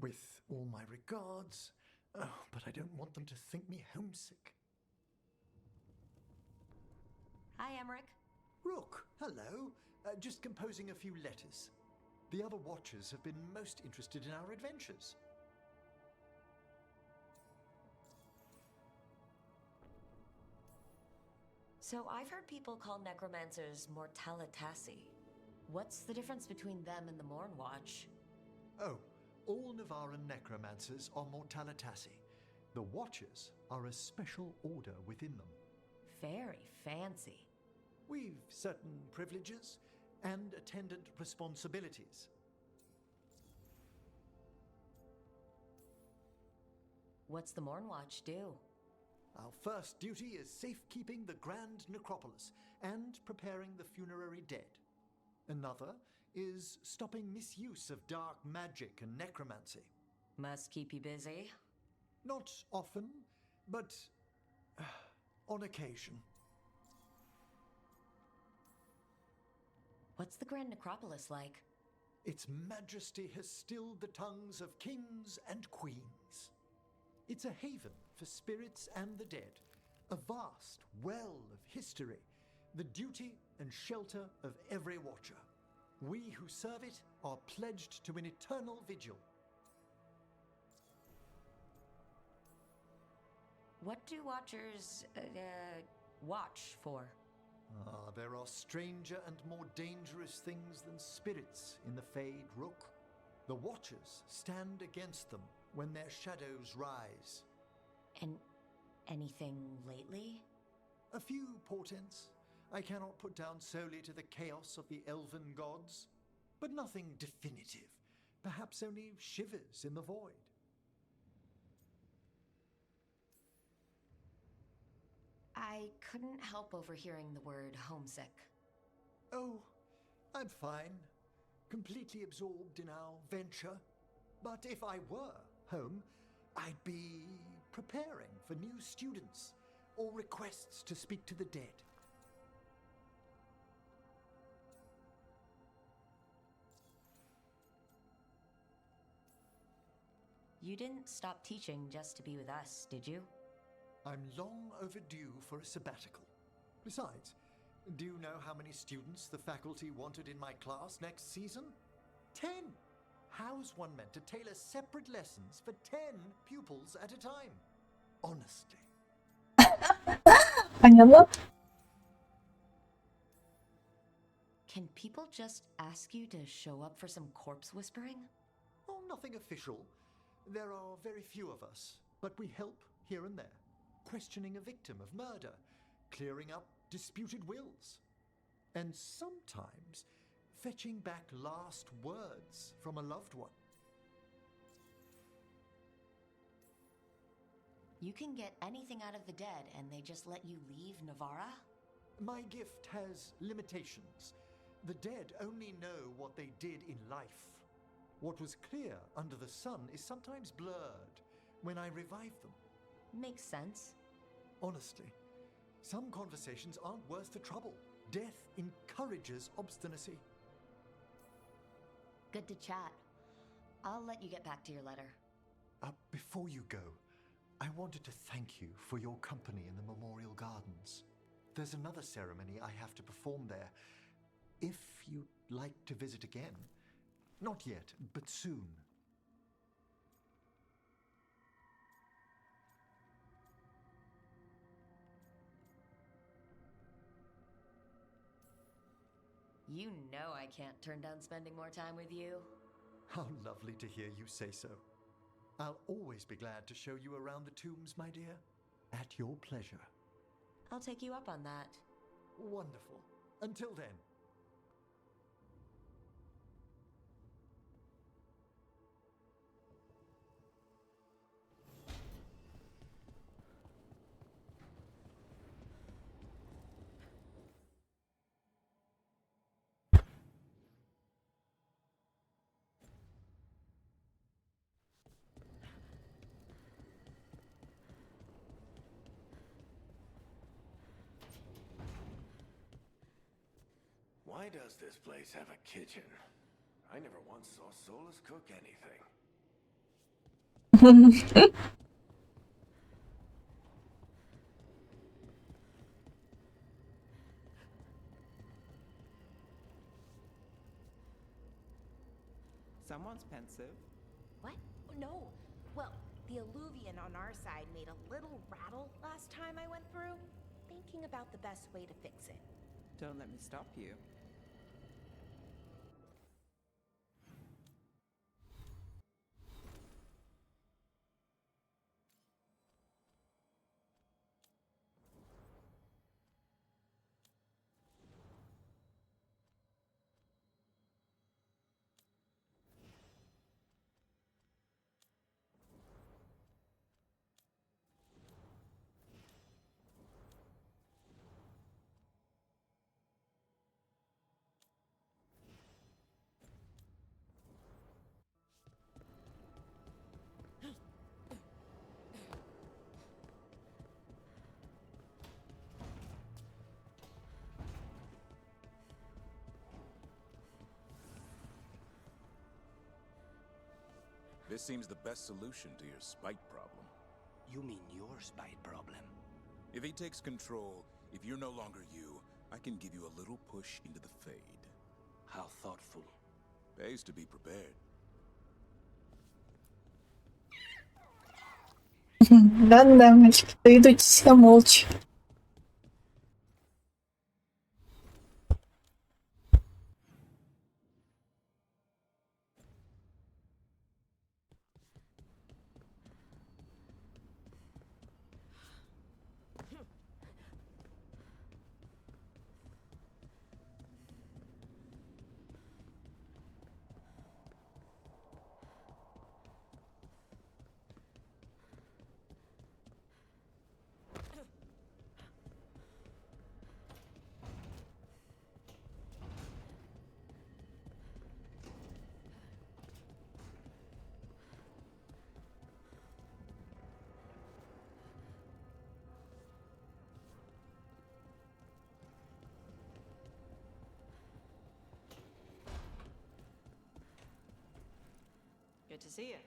With all my regards. Oh, but I don't want them to think me homesick. Hi, Emmerich. Rook, hello. Just composing a few letters. The other Watchers have been most interested in our adventures. So I've heard people call necromancers mortalitasi. What's the difference between them and the Mornwatch? Oh, all Navaran necromancers are mortalitasi. The Watchers are a special order within them. Very fancy. We've certain privileges and attendant responsibilities. What's the Mornwatch do? Our first duty is safekeeping the Grand Necropolis and preparing the funerary dead. Another is stopping misuse of dark magic and necromancy. Must keep you busy. Not often, but on occasion. What's the Grand Necropolis like? Its majesty has stilled the tongues of kings and queens. It's a haven for spirits and the dead, a vast well of history, the duty and shelter of every Watcher. We who serve it are pledged to an eternal vigil. What do Watchers, watch for? There are stranger and more dangerous things than spirits in the Fade, Rook. The Watchers stand against them when their shadows rise. And anything lately? A few portents I cannot put down solely to the chaos of the elven gods, but nothing definitive. Perhaps only shivers in the void. I couldn't help overhearing the word homesick. Oh, I'm fine. Completely absorbed in our venture. But if I were home, I'd be preparing for new students or requests to speak to the dead. You didn't stop teaching just to be with us, did you? I'm long overdue for a sabbatical. Besides, do you know how many students the faculty wanted in my class next season? 10! How's one meant to tailor separate lessons for 10 pupils at a time? Honestly. 아니요? Can people just ask you to show up for some corpse whispering? Oh, nothing official. There are very few of us, but we help here and there. Questioning a victim of murder, clearing up disputed wills, and sometimes fetching back last words from a loved one. You can get anything out of the dead and they just let you leave Navarra? My gift has limitations. The dead only know what they did in life. What was clear under the sun is sometimes blurred when I revive them. Makes sense. Honestly, some conversations aren't worth the trouble. Death encourages obstinacy. Good to chat. I'll let you get back to your letter. Before you go, I wanted to thank you for your company in the Memorial Gardens. There's another ceremony I have to perform there. If you'd like to visit again. Not yet, but soon. You know I can't turn down spending more time with you. How lovely to hear you say so. I'll always be glad to show you around the tombs, my dear. At your pleasure. I'll take you up on that. Wonderful. Until then. Why does this place have a kitchen? I never once saw Solus cook anything. Someone's pensive. What? No. Well, the alluvian on our side made a little rattle last time I went through. Thinking about the best way to fix it. Don't let me stop you. This seems the best solution to your spite problem. You mean your spite problem? If he takes control, if you're no longer you, I can give you a little push into the fade. How thoughtful. Pays to be prepared. Да-да, мальчики, то идут все молча. Good to see you.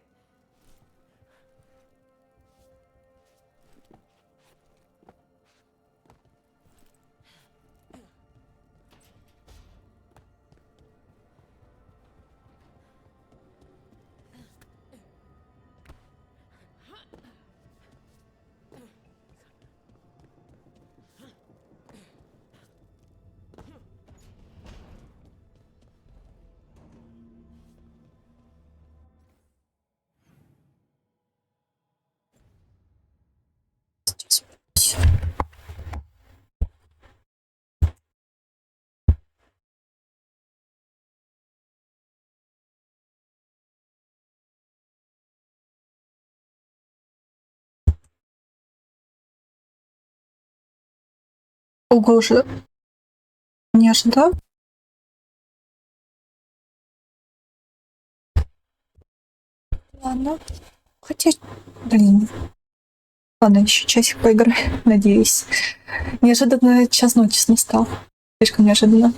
Ого, уже не ожидал. Ладно. Хотя, блин. Ладно, еще часик поиграю, надеюсь. Неожиданно час ночи настал. Слишком неожиданно.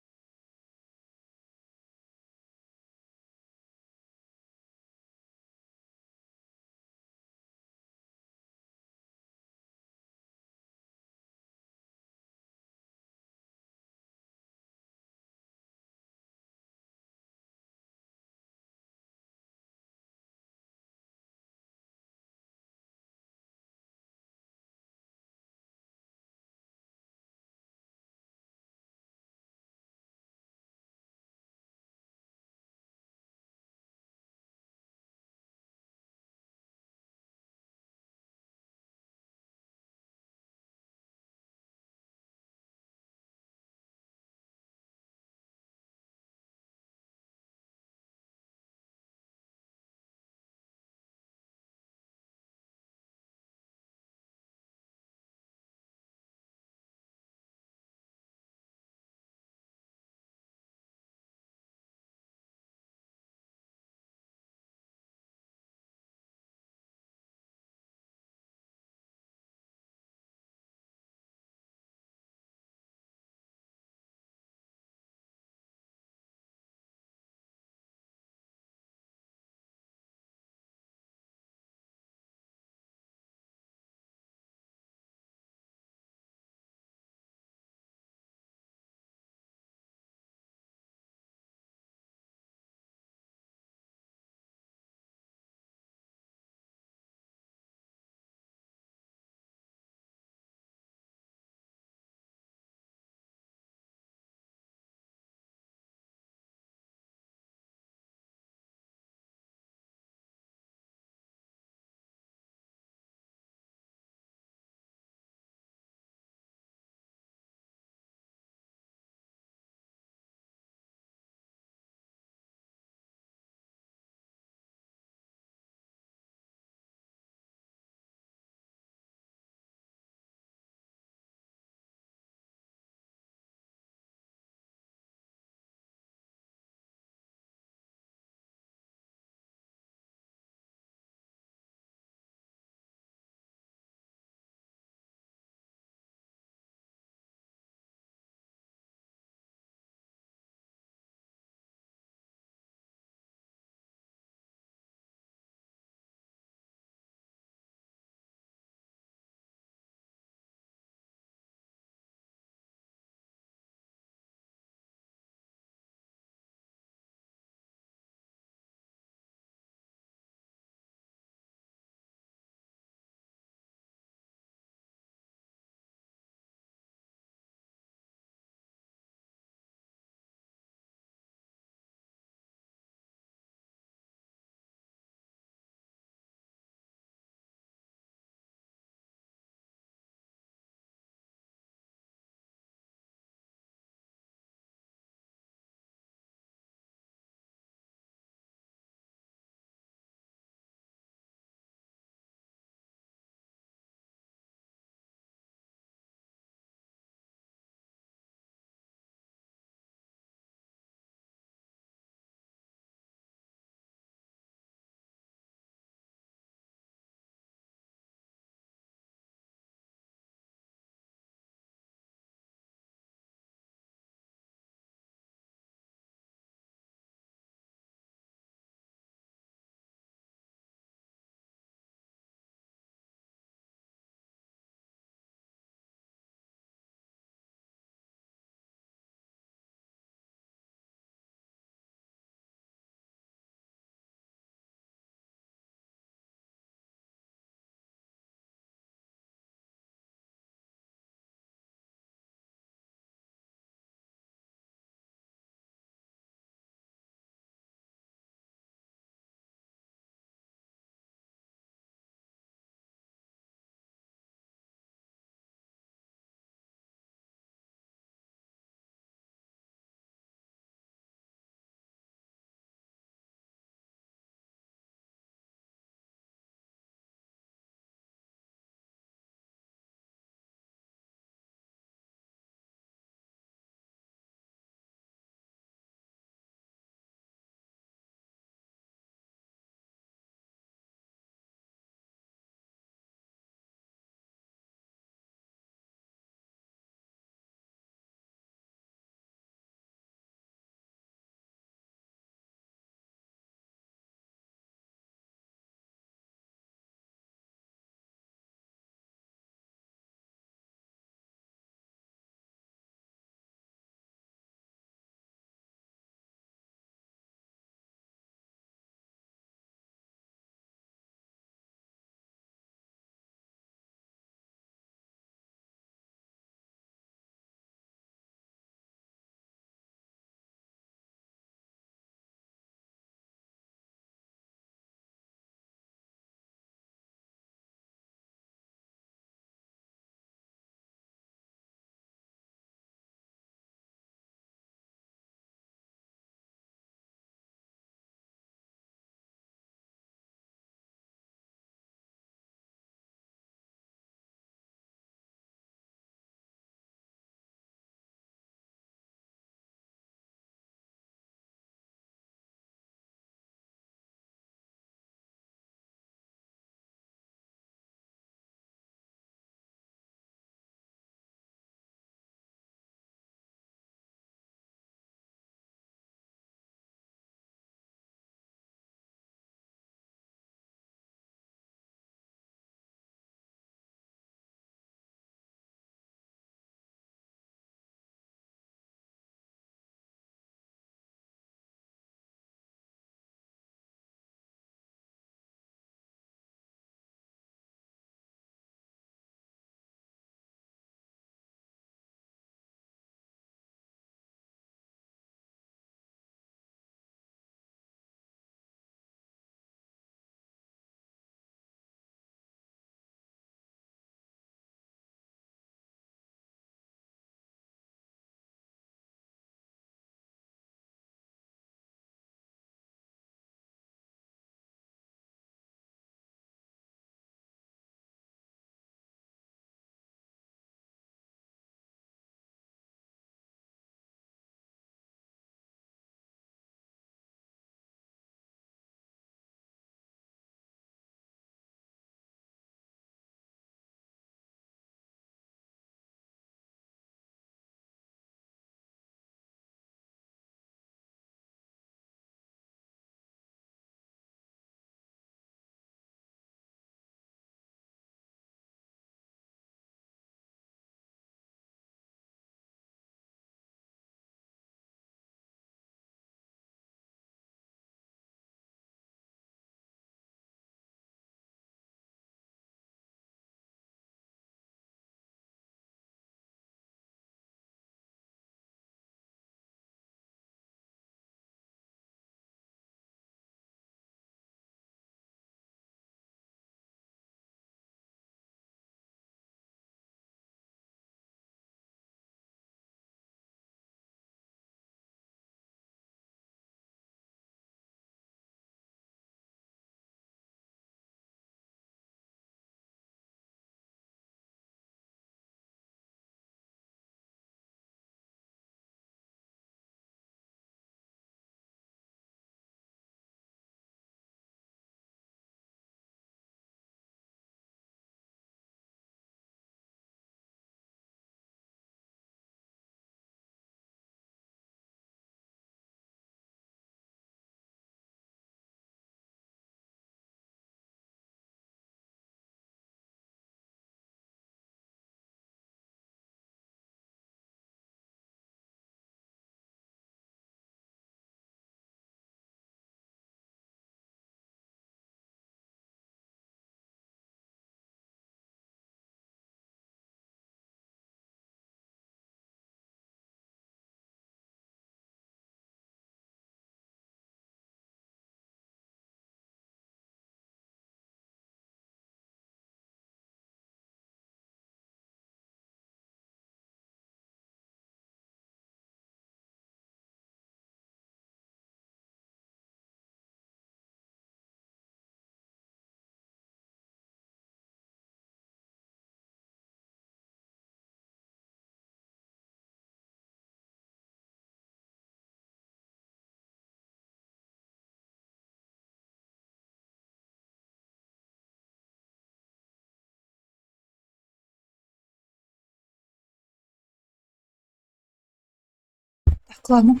Ладно.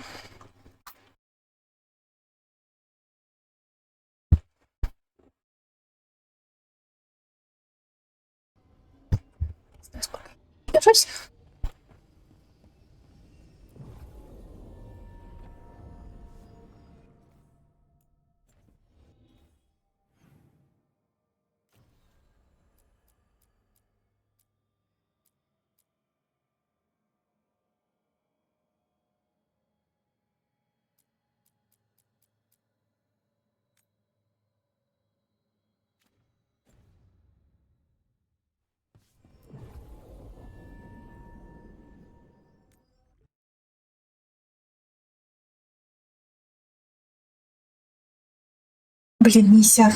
Держусь. Блін, Міся.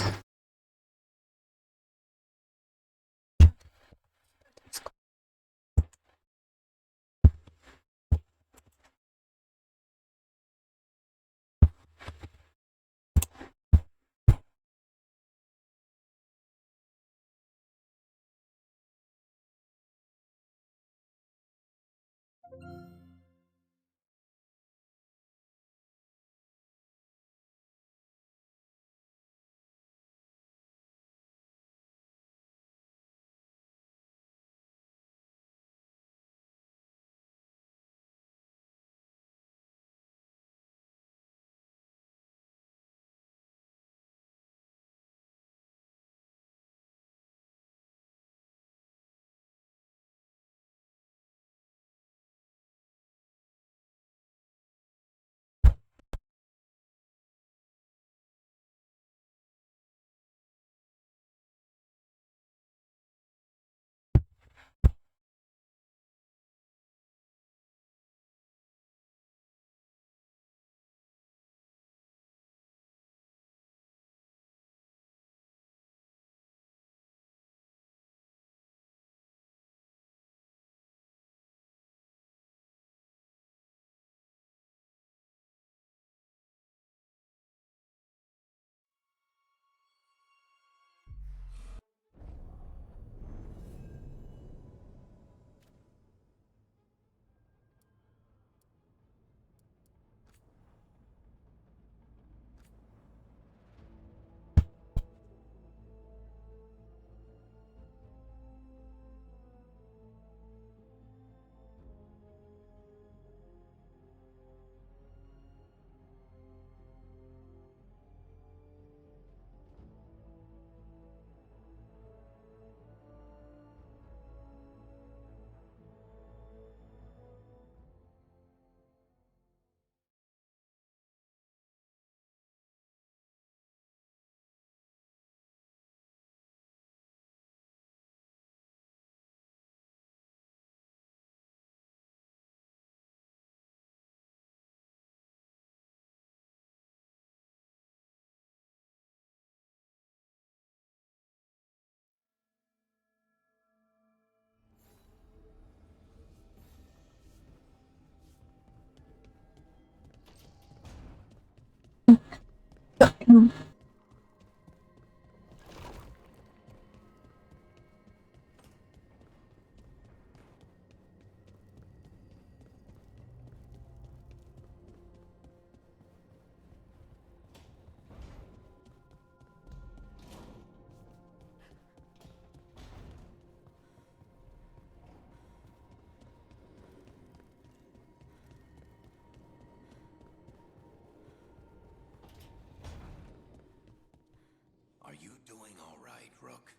Are you doing all right, Rook?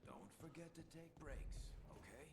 Don't forget to take breaks, okay?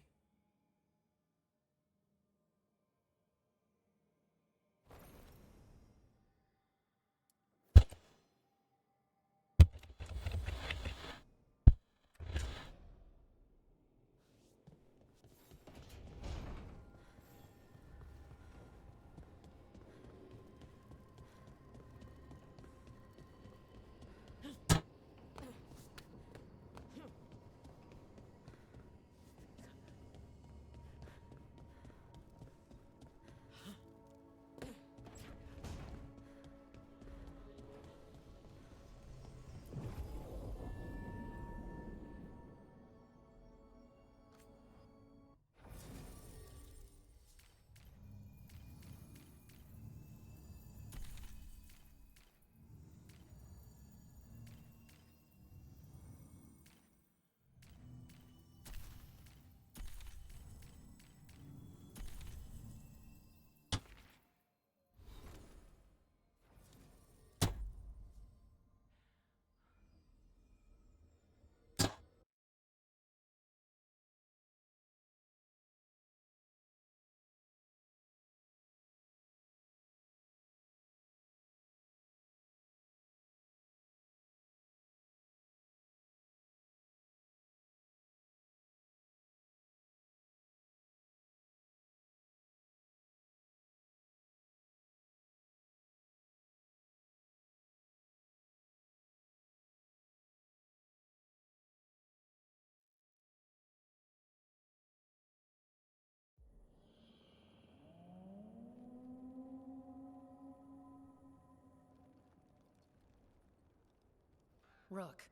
Rook,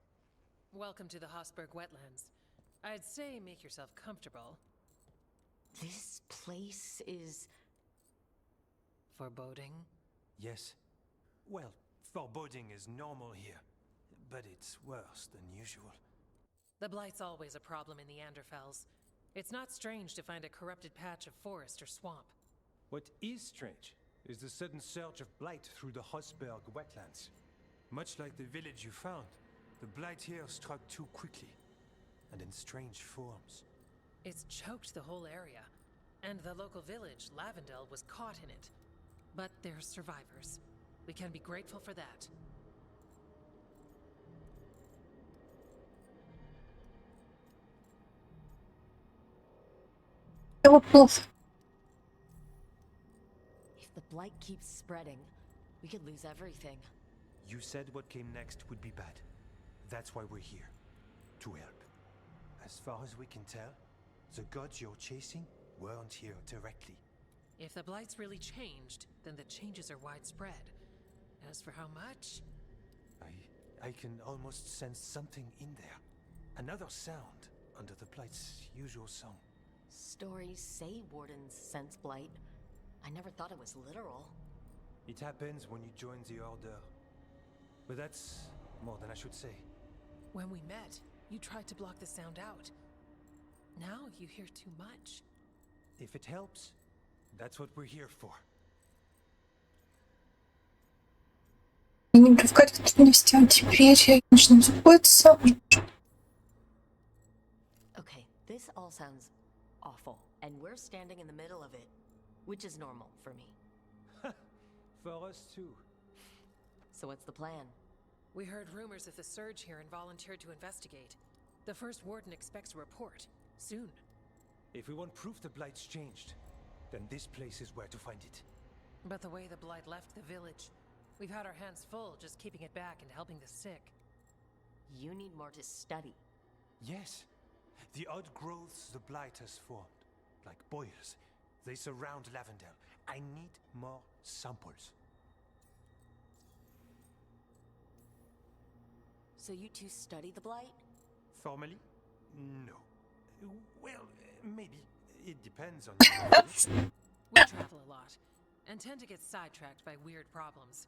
welcome to the Hosberg wetlands. I'd say make yourself comfortable. This place is... Foreboding? Yes. Well, foreboding is normal here, but it's worse than usual. The Blight's always a problem in the Anderfels. It's not strange to find a corrupted patch of forest or swamp. What is strange is the sudden surge of blight through the Hosberg wetlands. Much like the village you found, the blight here struck too quickly, and in strange forms. It's choked the whole area, and the local village, Lavendel, was caught in it. But they're survivors. We can be grateful for that. If the blight keeps spreading, we could lose everything. You said what came next would be bad. That's why we're here. To help. As far as we can tell, the gods you're chasing weren't here directly. If the Blight's really changed, then the changes are widespread. As for how much... I can almost sense something in there. Another sound under the blight's usual song. Stories say wardens sense blight. I never thought it was literal. It happens when you join the Order. But that's more than I should say. When we met, you tried to block the sound out. Now you hear too much. If it helps, that's what we're here for. Немного в готовности, а теперь нужно заботиться. Okay, this all sounds awful, and we're standing in the middle of it, which is normal for me. For us too. So what's the plan? We heard rumors of the surge here and volunteered to investigate. The first warden expects a report. Soon. If we want proof the blight's changed, then this place is where to find it. But the way the blight left the village, we've had our hands full just keeping it back and helping the sick. You need more to study. Yes. The odd growths the blight has formed, like boils, they surround Lavendel. I need more samples. So you two study the blight? Formally? No. Well, maybe. It depends on We travel a lot, and tend to get sidetracked by weird problems.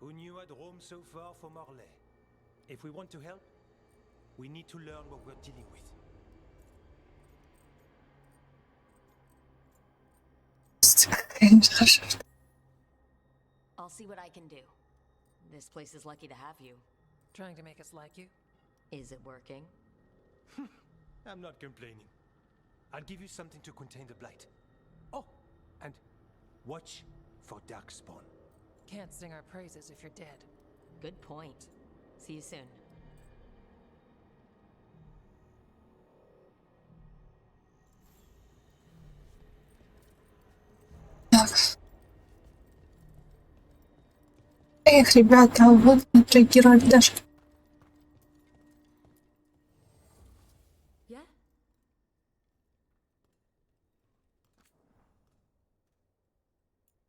Who knew I'd roam so far from Orlais? If we want to help, we need to learn what we're dealing with. I'll see what I can do. This place is lucky to have you. Trying to make us like you? Is it working? I'm not complaining. I'll give you something to contain the blight. Oh, and watch for Darkspawn. Can't sing our praises if you're dead. Good point. See you soon. Так. Эх, ребята, вот не отреагировали даже. Yeah?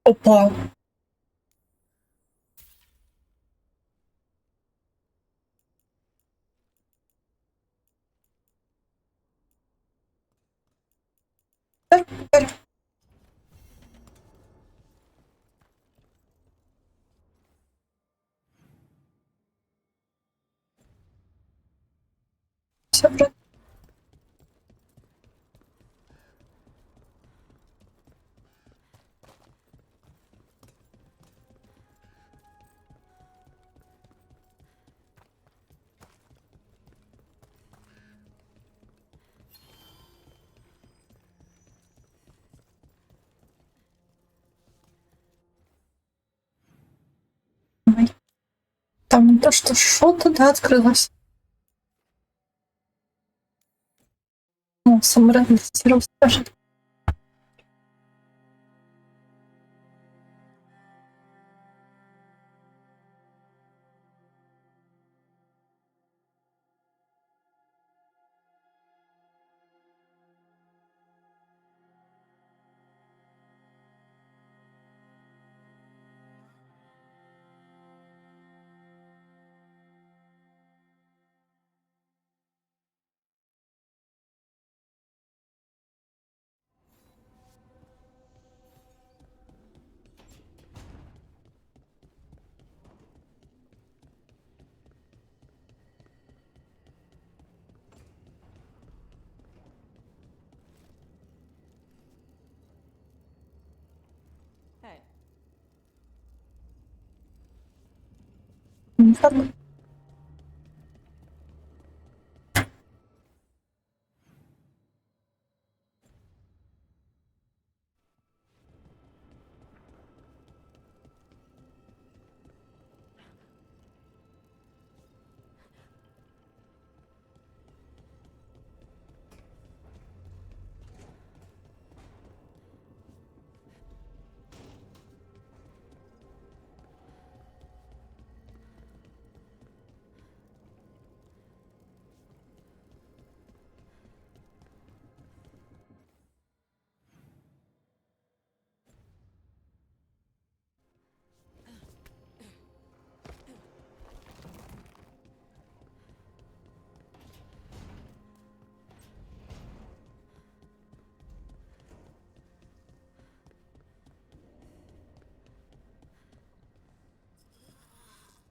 Опа. Все, брат. Там то, что что-то, да, открылось. Ну, саморегистрировался даже. Ладно.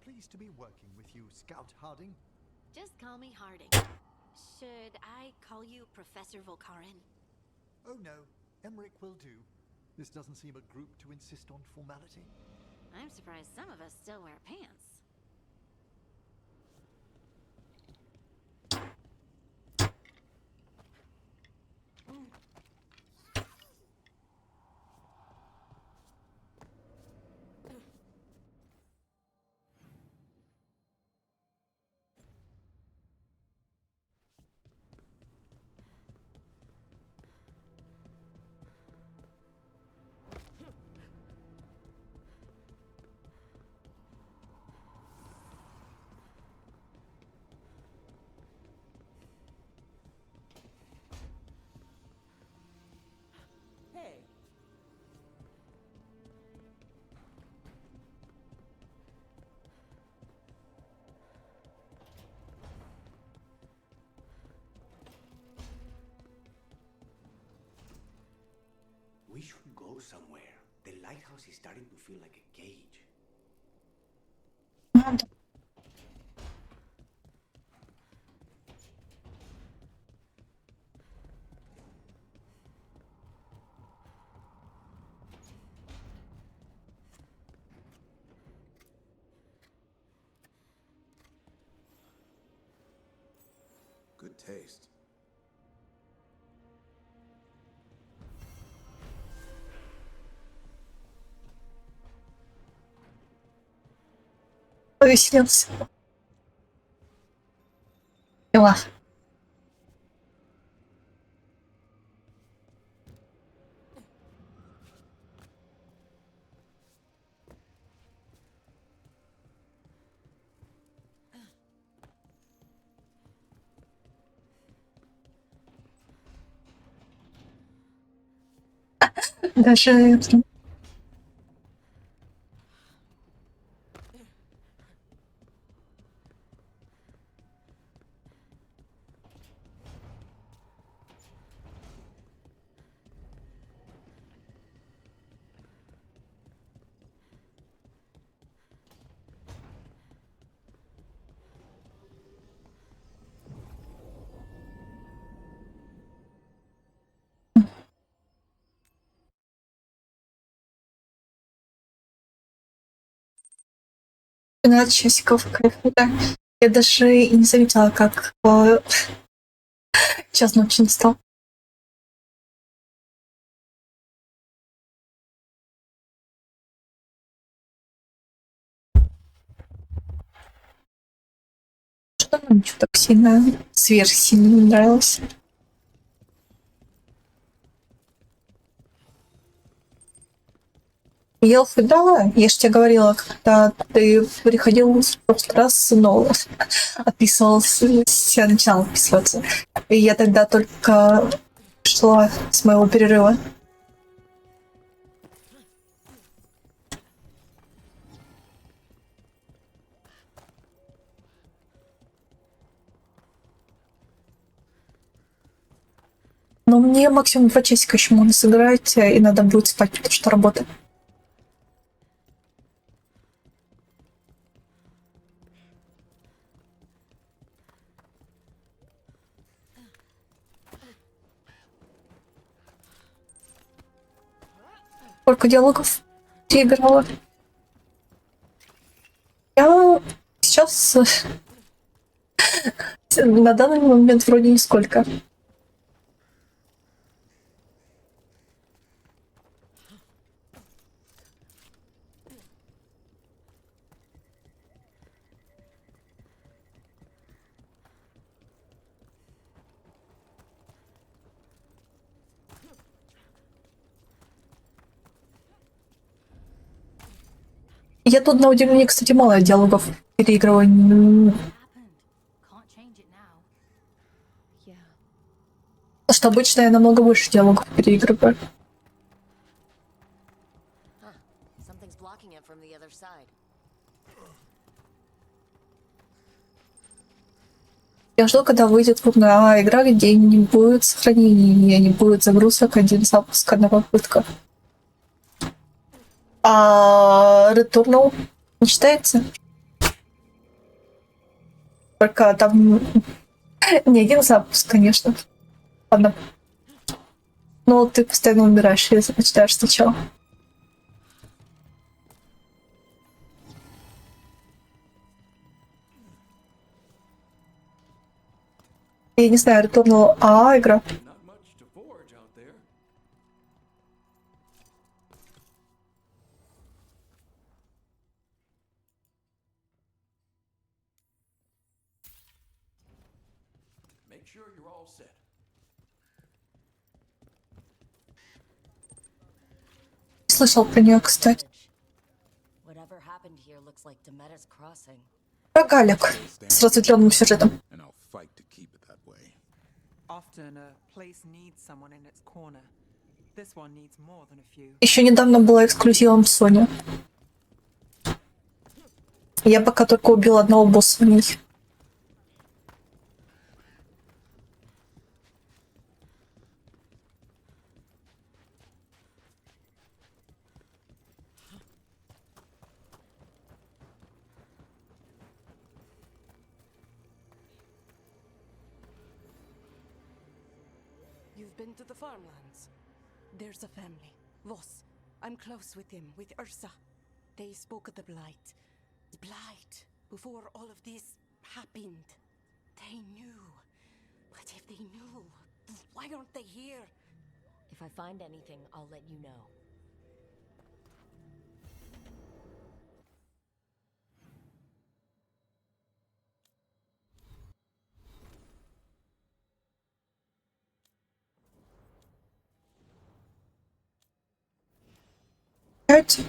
Pleased to be working with you, Scout Harding. Just call me Harding. Should I call you Professor Volkarin? Oh no, Emmerich will do. This doesn't seem a group to insist on formality. I'm surprised some of us still wear pants. Hey, We should go somewhere. The lighthouse is starting to feel like a cage. Надо. Good taste. Повеселился. Дела. Даже двенадцать часиков кайфа, да. Я даже и не заметила, как час ночи настал. Что нам ничего так сильно, сверхсильно не нравилось. Ел да, я же тебе говорила, когда ты приходил в прошлый раз, но отписывался, я начала отписываться. И я тогда только шла с моего перерыва. Но мне максимум 2 часика еще можно сыграть, и надо будет спать, потому что работа. Сколько диалогов ты играла? Я На данный момент вроде нисколько. Я тут, на удивление, кстати, мало диалогов переигрываю. Happened. Can't change it now. Yeah. Потому что обычно я намного больше диалогов переигрываю. Huh. Something's blocking it from the other side. Я жду, когда выйдет крупная игра, где не будет сохранения, не будет загрузок, один запуск, одна попытка. А Returnal не считается? Только там не один запуск, конечно. Ладно. Но ты постоянно умираешь, если начинаешь сначала. Я не знаю, Returnal игра. Not much to forge out there. Make sure you're all set. Слышал про нее, кстати. Whatever happened here looks like Demeter's crossing. Рогалик с разветвленным сюжетом. And I'll fight to keep it that way. Often a place needs someone in its corner. This one needs more than a few. Еще недавно была эксклюзивом Sony. Я пока только убил одного босса в ней. You've been to the farmlands. There's a family. Voss. I'm close with him, with Ursa. They spoke of the Blight. The Blight. Before all of this happened. They knew. But if they knew, why aren't they here? If I find anything, I'll let you know. Пять.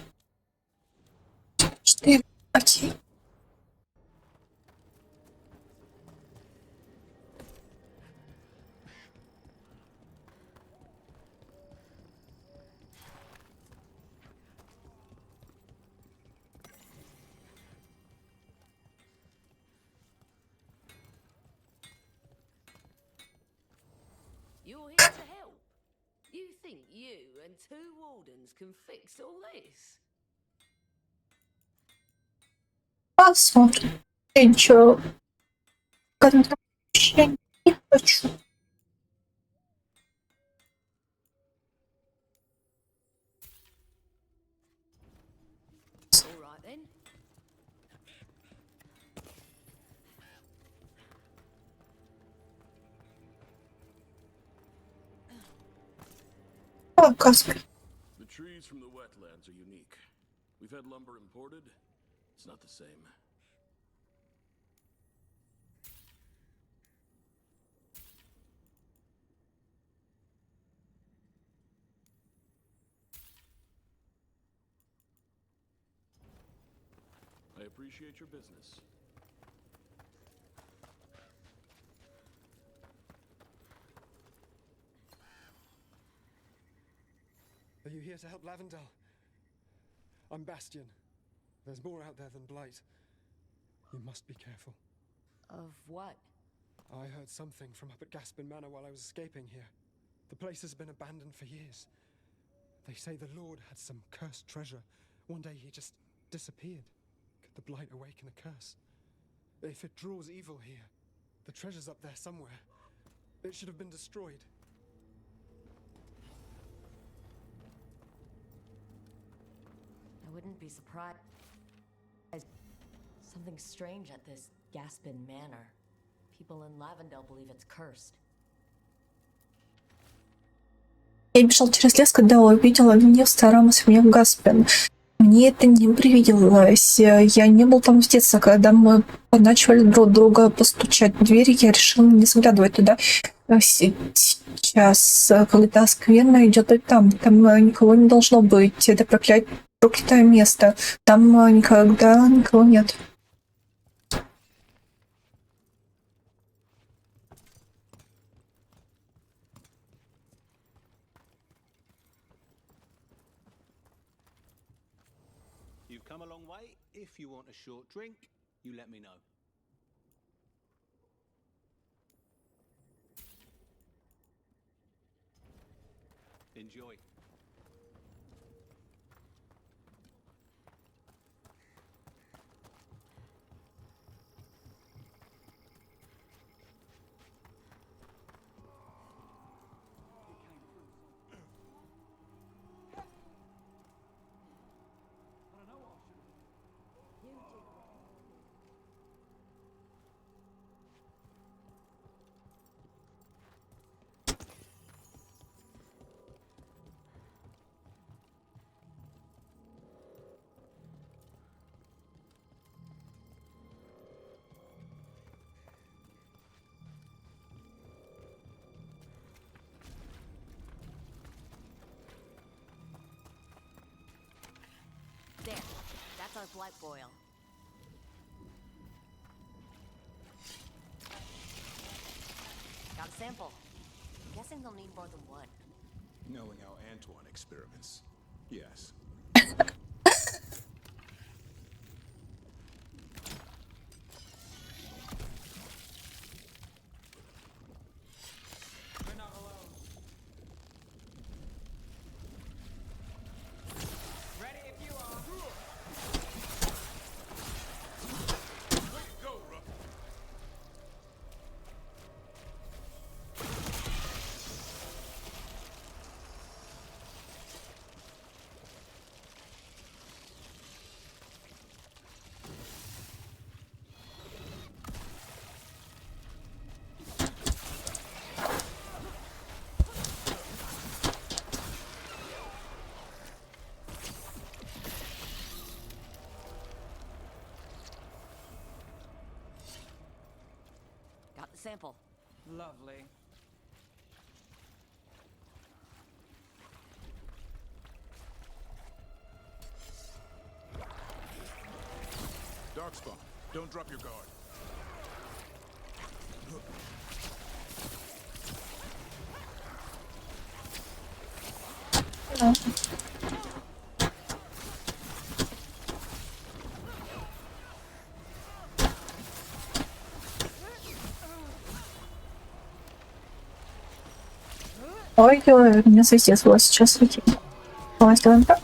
4. Окей. You're here to help. You think you and two wardens can fix all this? Посмотрим. Я ничего. Вообще не хочу. All right then. Оказывается. The trees from the wetlands are unique. We've had lumber imported. It's not the same. I appreciate your business. Are you here to help Lavendel? I'm Bastion. There's more out there than Blight. You must be careful. Of what? I heard something from up at Gaspin Manor while I was escaping here. The place has been abandoned for years. They say the Lord had some cursed treasure. One day he just disappeared. Could the Blight awaken a curse? If it draws evil here, the treasure's up there somewhere. It should have been destroyed. I wouldn't be surprised. Something strange at this Gaspin Manor. People in Lavendale believe it's cursed. Я бежал через лес, когда увидела меня в старом особняке в Гаспен. Мне это не привиделось. Я не был там с детства, когда мы начали друг друга постучать в дверь, я решила не заглядывать туда. Сейчас, когда скверно идет и там никого не должно быть. Это проклятое место. Там никогда никого нет. You've come a long way. If you want a short drink, you let me know. Enjoy. There. That's our blight boil. Got a sample. I'm guessing they'll need more than one. Knowing how Antoine experiments, yes. We're not alone. Ready if you are. Way to go, Ruff. Got the sample. Lovely. Darkspawn, don't drop your guard. Ой-ой, меня свистец было сейчас уйти. Давай сделаем так.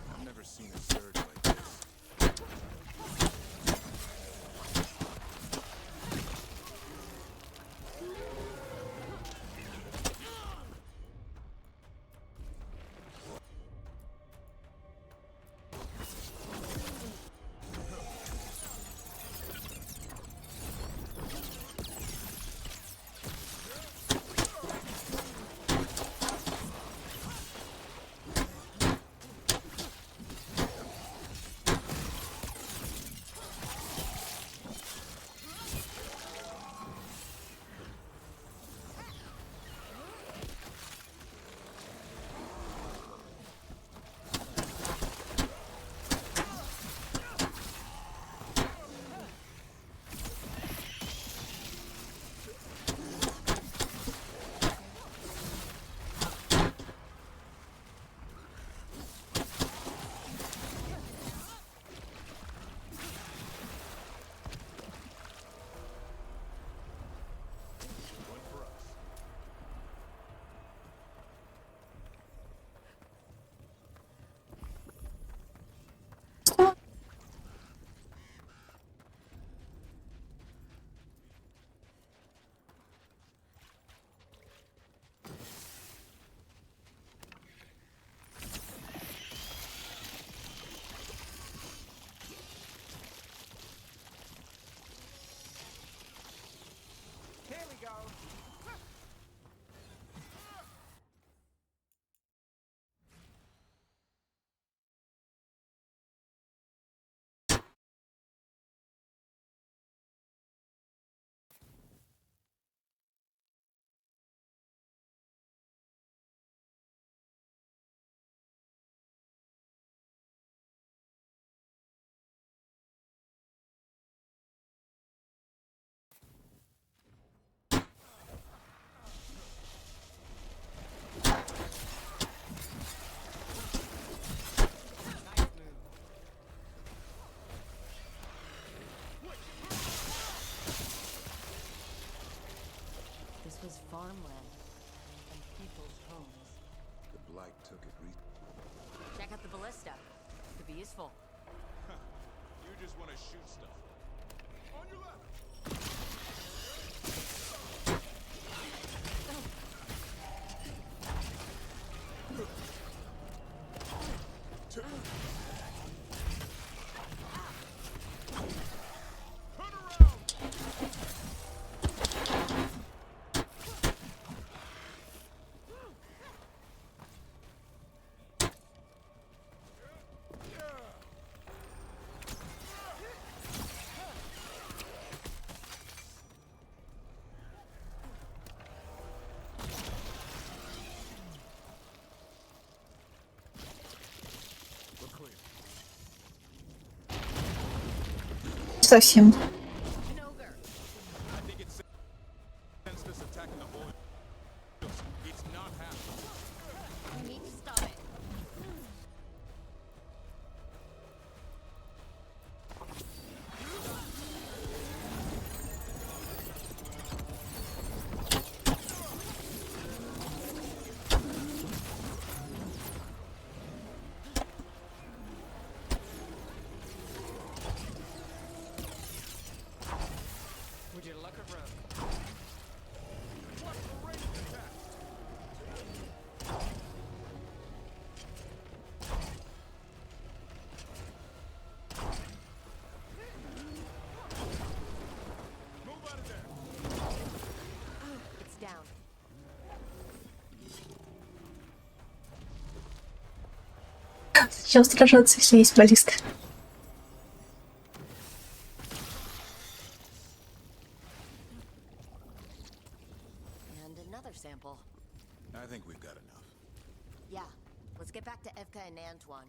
I've never seen a surge like this. farmland and people's homes. The Blight took it Check out the ballista. Could be useful. You just want to shoot stuff. On your left! Совсем. Зачем сражаться, если есть баллиста? And another sample. I think we've got enough. Yeah, let's get back to Evka and Antoine.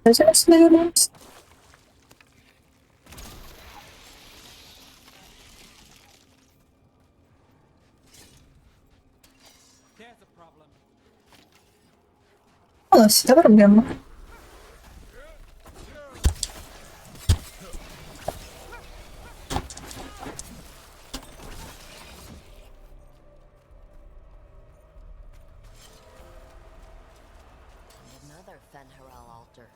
Сейчас, наверное. У нас всегда проблема. Another Fen'Harel altar.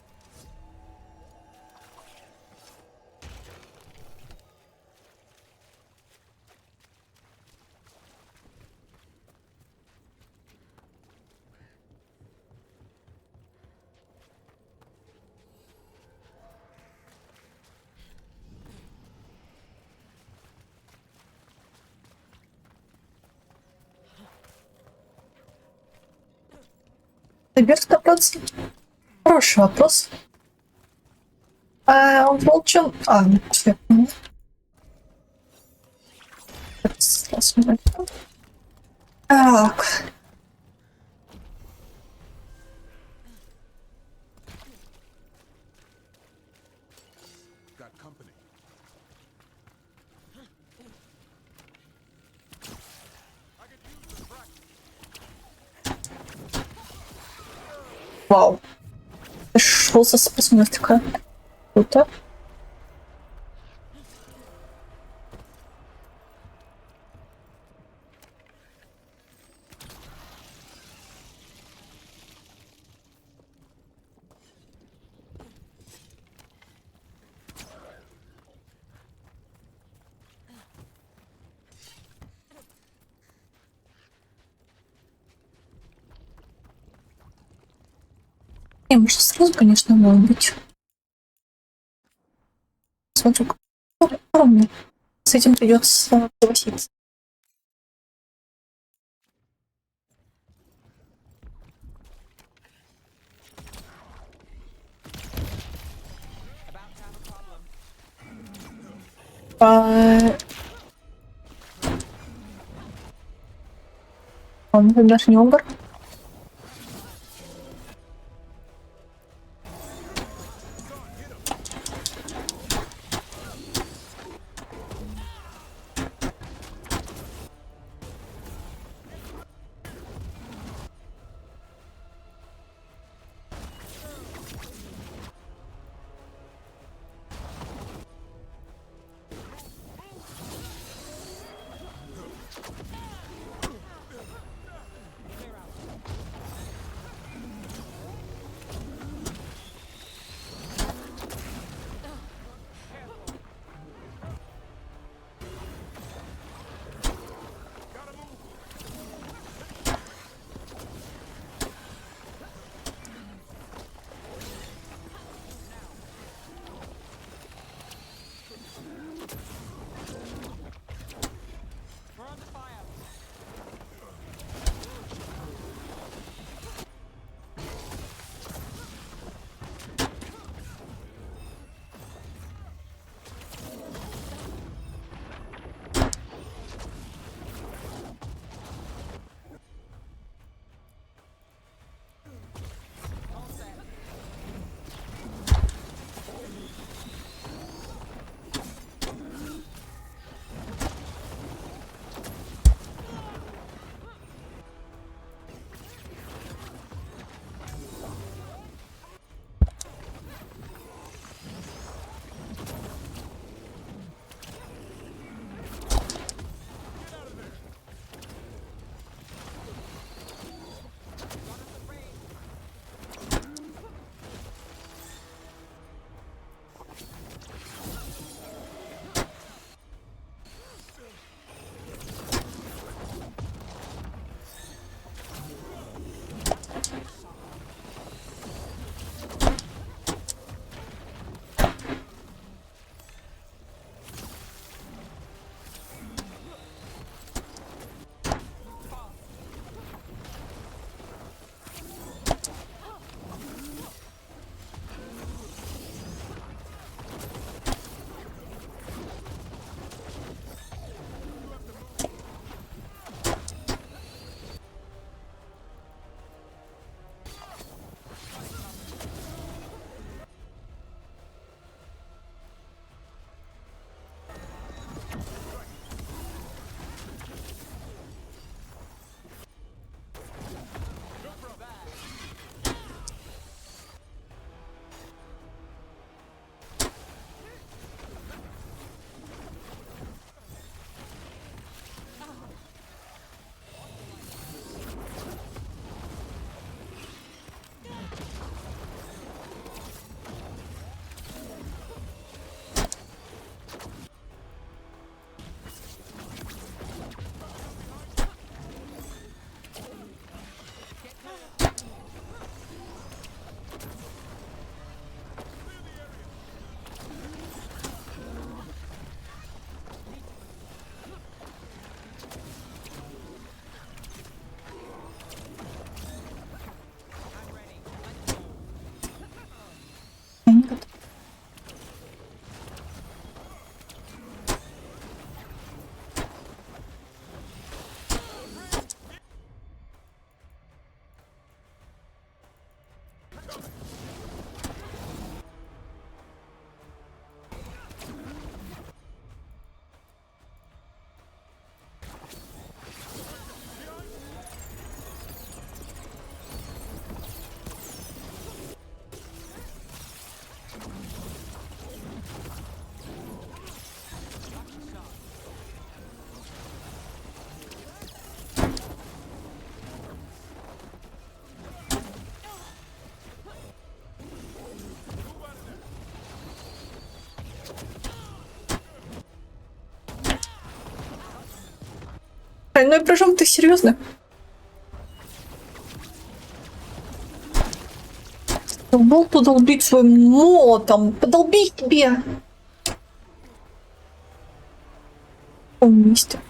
Берт добраться? Хороший вопрос. А он был чем? А, ну, все. Так. Got company. Вау. Что за способность такая? Круто. Не, может сразу, конечно, может быть. Смотрю, ровно. С этим придется согласиться. Он даже не огр. Ну и причем ты серьезно? Болту долбить своим молотом. Подолби тебе. Умнистый.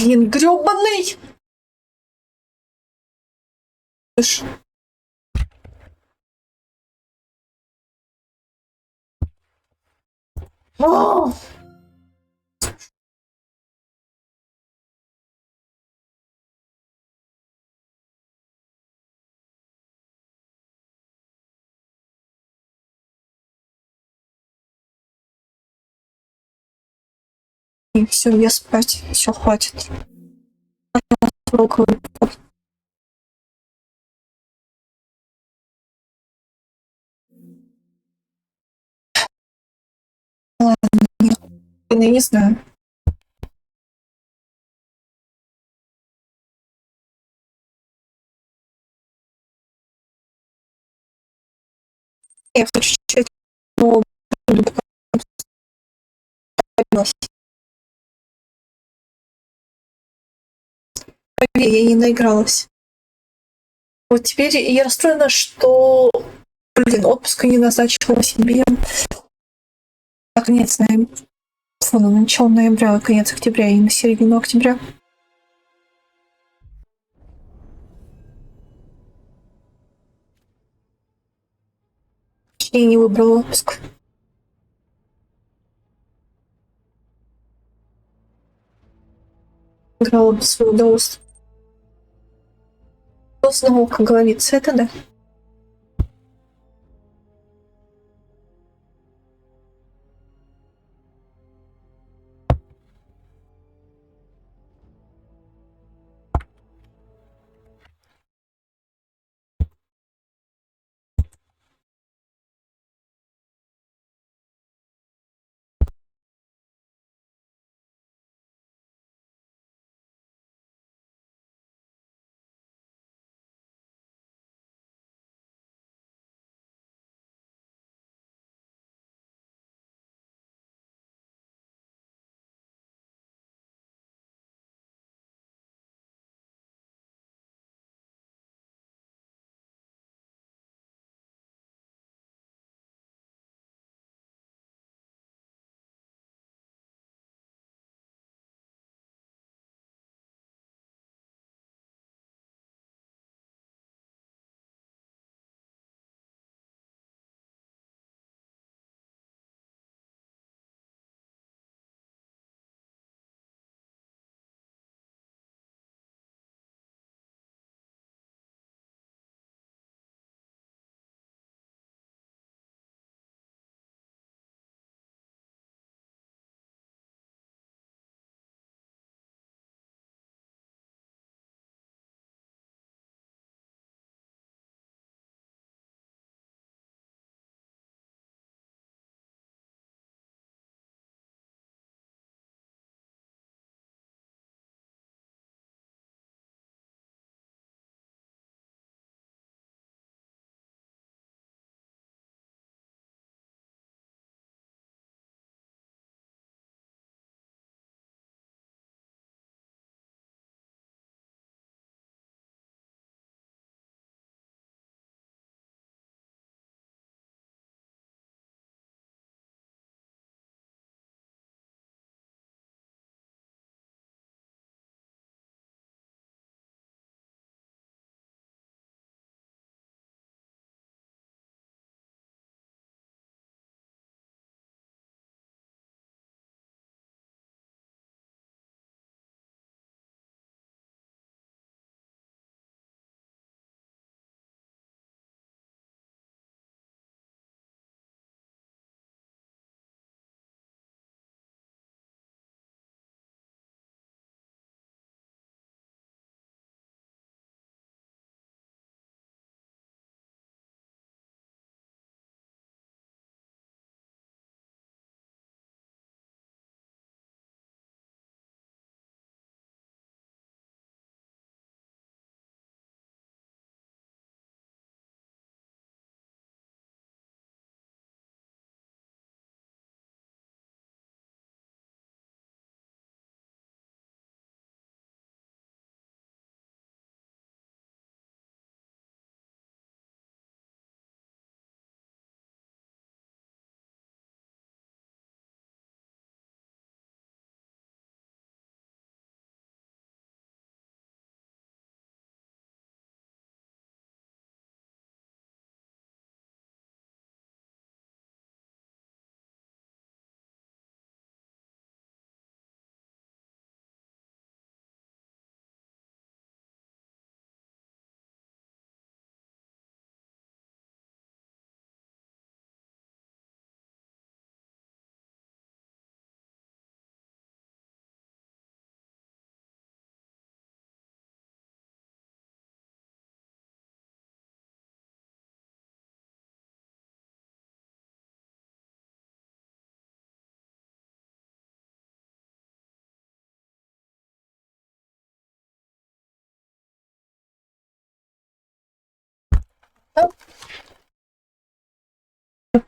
Блин, грёбаный! О! И все, я спать. Все, хватит. Ладно, я не знаю. Я хочу чуть-чуть, но буду поверь, я не наигралась. Вот теперь я расстроена, что, блин, отпуска не назначила себе. Конец ноября. Фу, на начало ноября, конец октября и на середину октября. Я не выбрала отпуск. Играла бы свое удовольствие. Снова, как говорится, это да.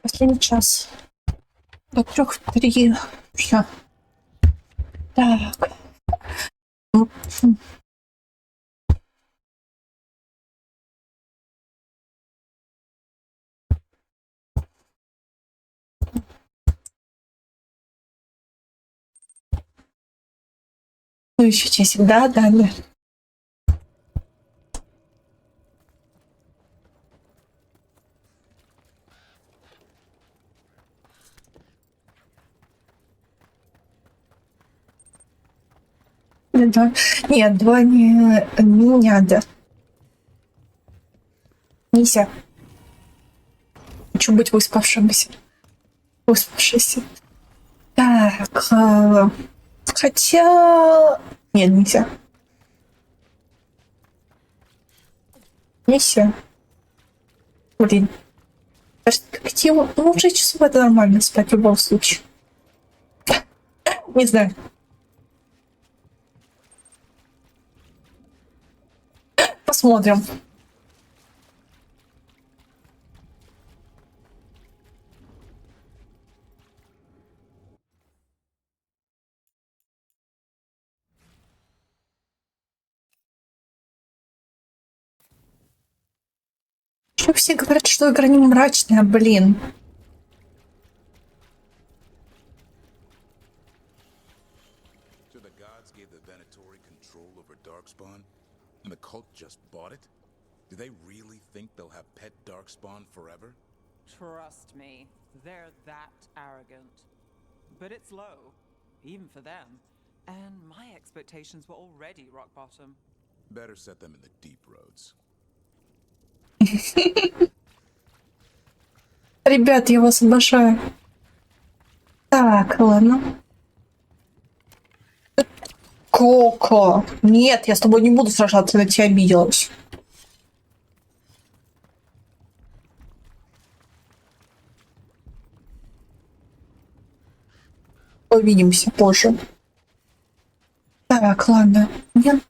Последний час. До 3:03. Все. Так. Ну, еще часик. Да, да. Да. Нет, 2 не надо. Нельзя. Хочу быть выспавшимся. Выспавшийся. Так, хотя... Нет, нельзя. Нельзя. Блин. Перспектива... Ну, уже часов это нормально спать в любом случае. Не знаю. Посмотрим. Что все говорят, что игра не мрачная, блин. So the gods gave the Venatori control over Darkspawn, and the cult just bought it? Do they really think they'll have pet Darkspawn forever? Trust me, they're that arrogant. But it's low, even for them. And my expectations were already rock bottom. Better set them in the deep roads. Ребят, я вас обожаю. Так, ладно. Коко. Нет, я с тобой не буду сражаться, я на тебя обиделась. Увидимся позже. Так, ладно. Нет.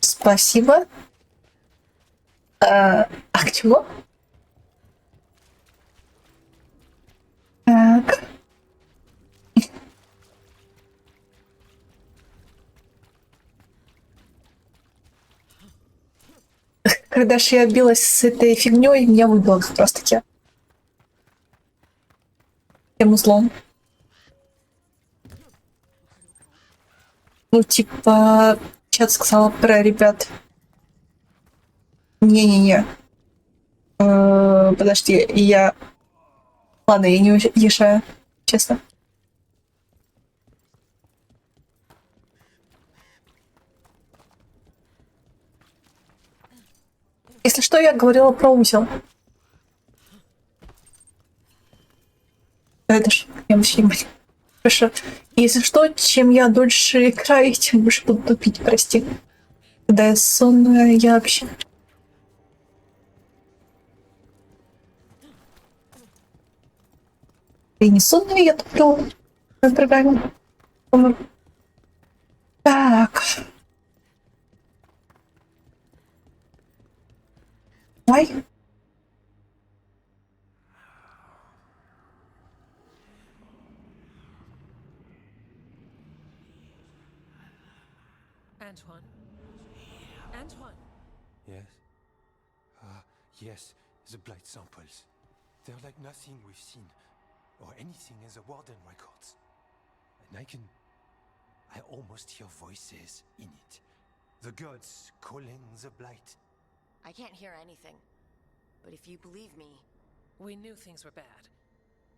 Спасибо. А к чему? Так. Когда же я билась с этой фигней, меня выбило как раз таки. Тем узлом. Ну, типа, чат сказала про ребят. Не-не-не. Подожди, я... Ладно, я не решаю, честно. Если что, я говорила про узел. Это ж я вообще не понимаю. Хорошо. Если что, чем я дольше играю, тем больше буду тупить, прости. Когда я сонная, я вообще... И не сонная, я туплю на программе. Так. Ой. Antoine? Antoine? Yes? Yes, the blight samples. They're like nothing we've seen, or anything in the Warden records. And I almost hear voices in it. The gods calling the blight. I can't hear anything. But if you believe me... We knew things were bad.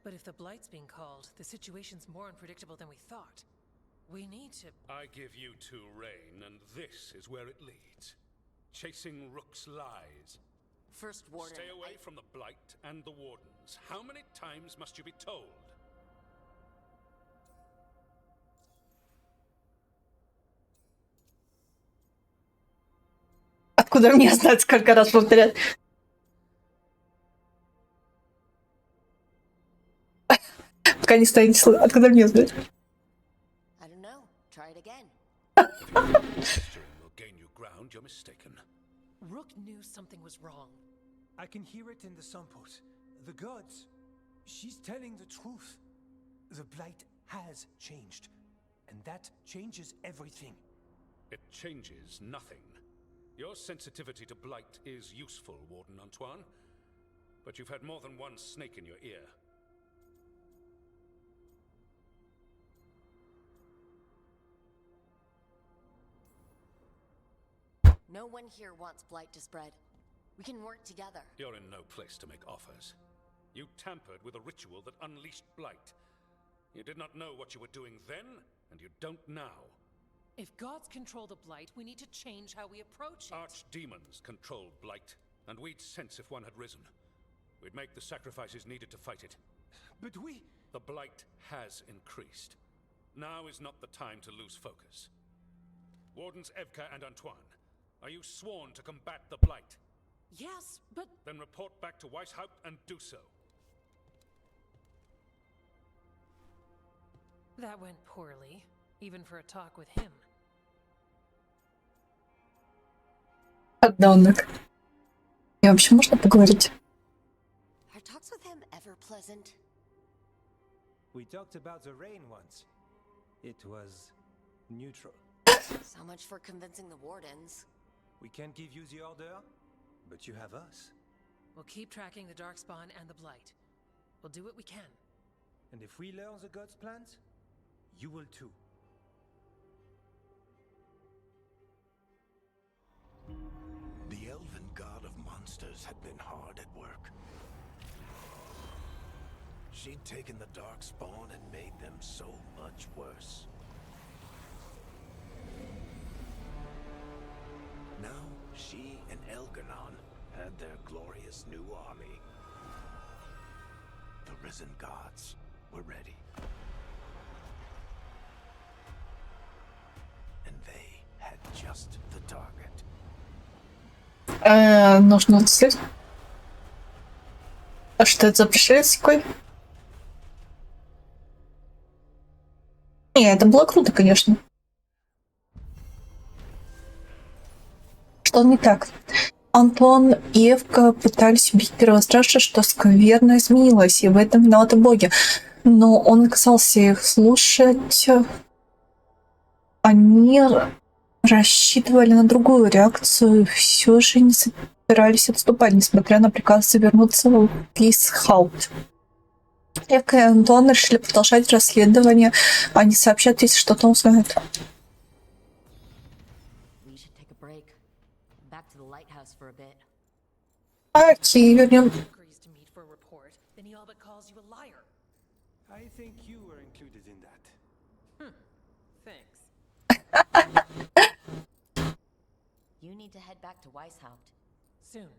But if the Blight's being called, the situation's more unpredictable than we thought. We need to... I give you two reign, and this is where it leads. Chasing Rook's lies. First, Warden, Stay away from the Blight and the Wardens. How many times must you be told? Откуда мне знать, сколько раз повторять? Пока не станет слышно. Откуда мне знать? I don't know. Try it again. If your will gain you ground, you're mistaken. Rook knew something was wrong. I can hear it in the samples. The gods. She's telling the truth. The Blight has changed. And that changes everything. It changes nothing. Your sensitivity to blight is useful, Warden Antoine. But you've had more than one snake in your ear. No one here wants blight to spread. We can work together. You're in no place to make offers. You tampered with a ritual that unleashed blight. You did not know what you were doing then, and you don't now. If gods control the Blight, we need to change how we approach it. Archdemons controlled blight, and we'd sense if one had risen. We'd make the sacrifices needed to fight it. But we... The blight has increased. Now is not the time to lose focus. Wardens Evka and Antoine, are you sworn to combat the blight? Yes, but... Then report back to Weishaupt and do so. That went poorly, even for a talk with him. Подонок. И вообще можно поговорить? Are talks with him ever pleasant? We talked about the rain once. It was neutral. So much for convincing the wardens. We can't give you the order, but you have us. We'll keep tracking the Darkspawn and the Blight. We'll do what we can. And if we learn the gods' plans, you will too. The elven god of monsters had been hard at work. She'd taken the Darkspawn and made them so much worse. Now, she and Elgar'nan had their glorious new army. The risen gods were ready. And they had just the target. Нужно отследить. А что это за пришелец такой? Не, это было круто, конечно. Что не так? Антон и Евка пытались убить первого стража, что скверно изменилось, и в этом виноваты боги. Но он отказался их слушать. Они рассчитывали на другую реакцию, все же не собирались отступать, несмотря на приказ вернуться в Weishaupt. Евка и Антон решили продолжать расследование. Они сообщат, если что-то узнают. Окей, вернем. I think you were included in that. Thanks. You need to head back to Weishaupt. Soon.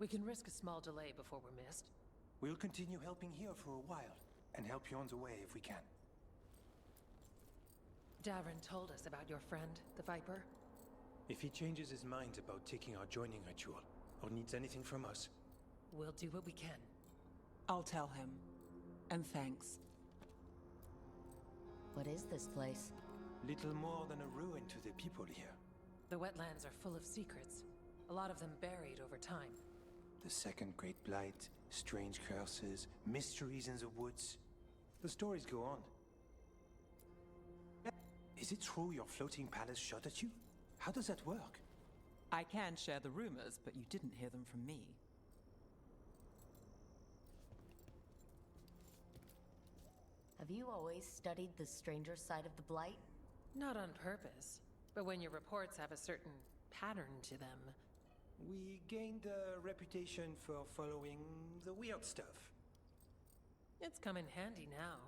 We can risk a small delay before we're missed. We'll continue helping here for a while, and help you on the way if we can. Davrin told us about your friend, the Viper. If he changes his mind about taking our joining ritual, or needs anything from us, we'll do what we can. I'll tell him. And thanks. What is this place? Little more than a ruin to the people here. The wetlands are full of secrets, a lot of them buried over time. The second Great Blight, strange curses, mysteries in the woods. The stories go on. Is it true your floating palace shot at you? How does that work? I can share the rumors, but you didn't hear them from me. Have you always studied the stranger side of the Blight? Not on purpose, but when your reports have a certain pattern to them. We gained a reputation for following the weird stuff. It's come in handy now.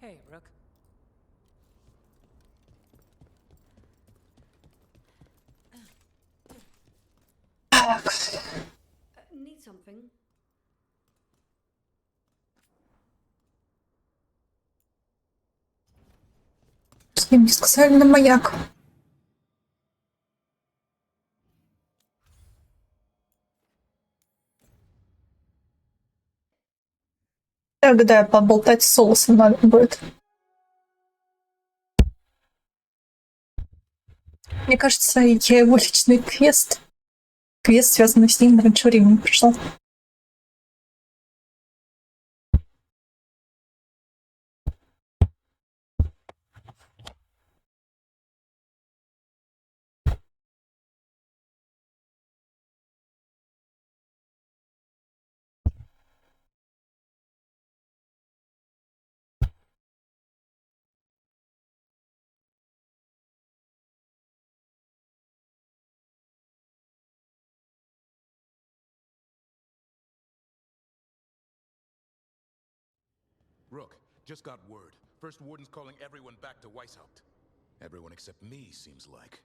Hey, Rook. Need something? С ним не сказали на маяк. Тогда поболтать с соусом надо будет. Мне кажется, я его личный квест, связанный с ним, раньше времени прошла. Rook, just got word. First Warden's calling everyone back to Weishaupt. Everyone except me, seems like.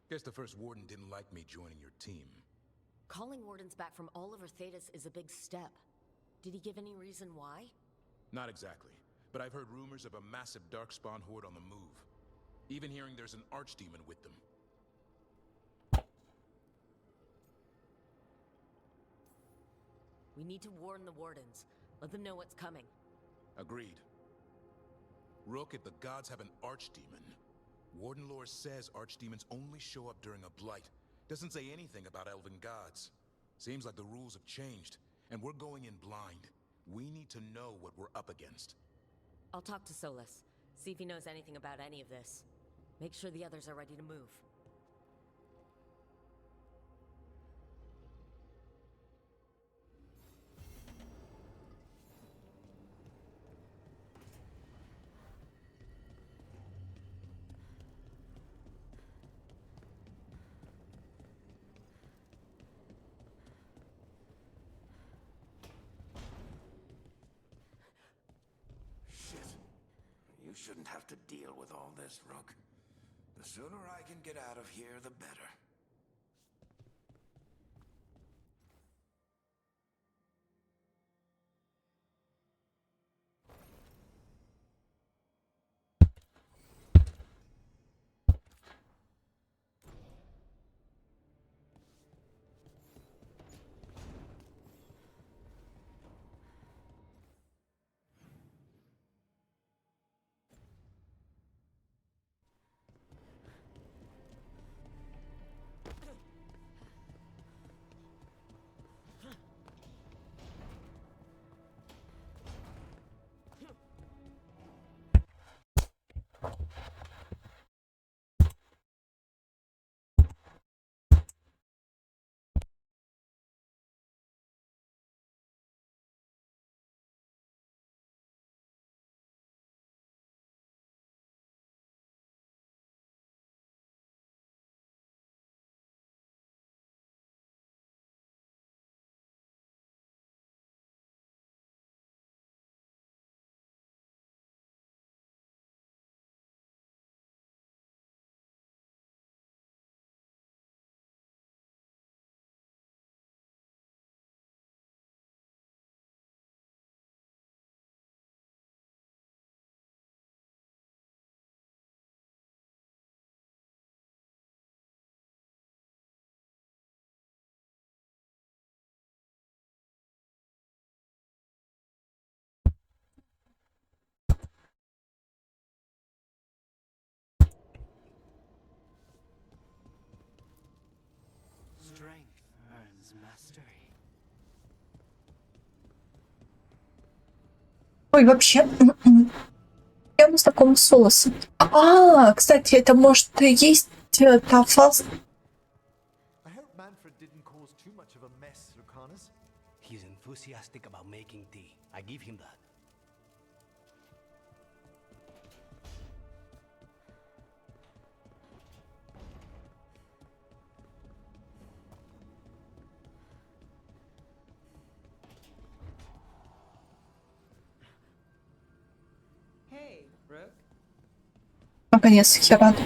Guess the First Warden didn't like me joining your team. Calling wardens back from all over Tedas is a big step. Did he give any reason why? Not exactly, but I've heard rumors of a massive Darkspawn horde on the move. Even hearing there's an archdemon with them. We need to warn the wardens. Let them know what's coming. Agreed. Rook, if the gods have an archdemon, Warden lore says archdemons only show up during a blight. Doesn't say anything about elven gods. Seems like the rules have changed, and we're going in blind. We need to know what we're up against. I'll talk to Solus, see if he knows anything about any of this. Make sure the others are ready to move. You shouldn't have to deal with all this, Rook. The sooner I can get out of here, the better. Strength earns mastery. Ой, вообще, я не знакома с Солосом. Кстати, это может и есть та фаза. I hope Manfred didn't cause too much of a mess, Lucanus. He's enthusiastic about making tea. I give him that. Hey, Rook. Наконец, я рада.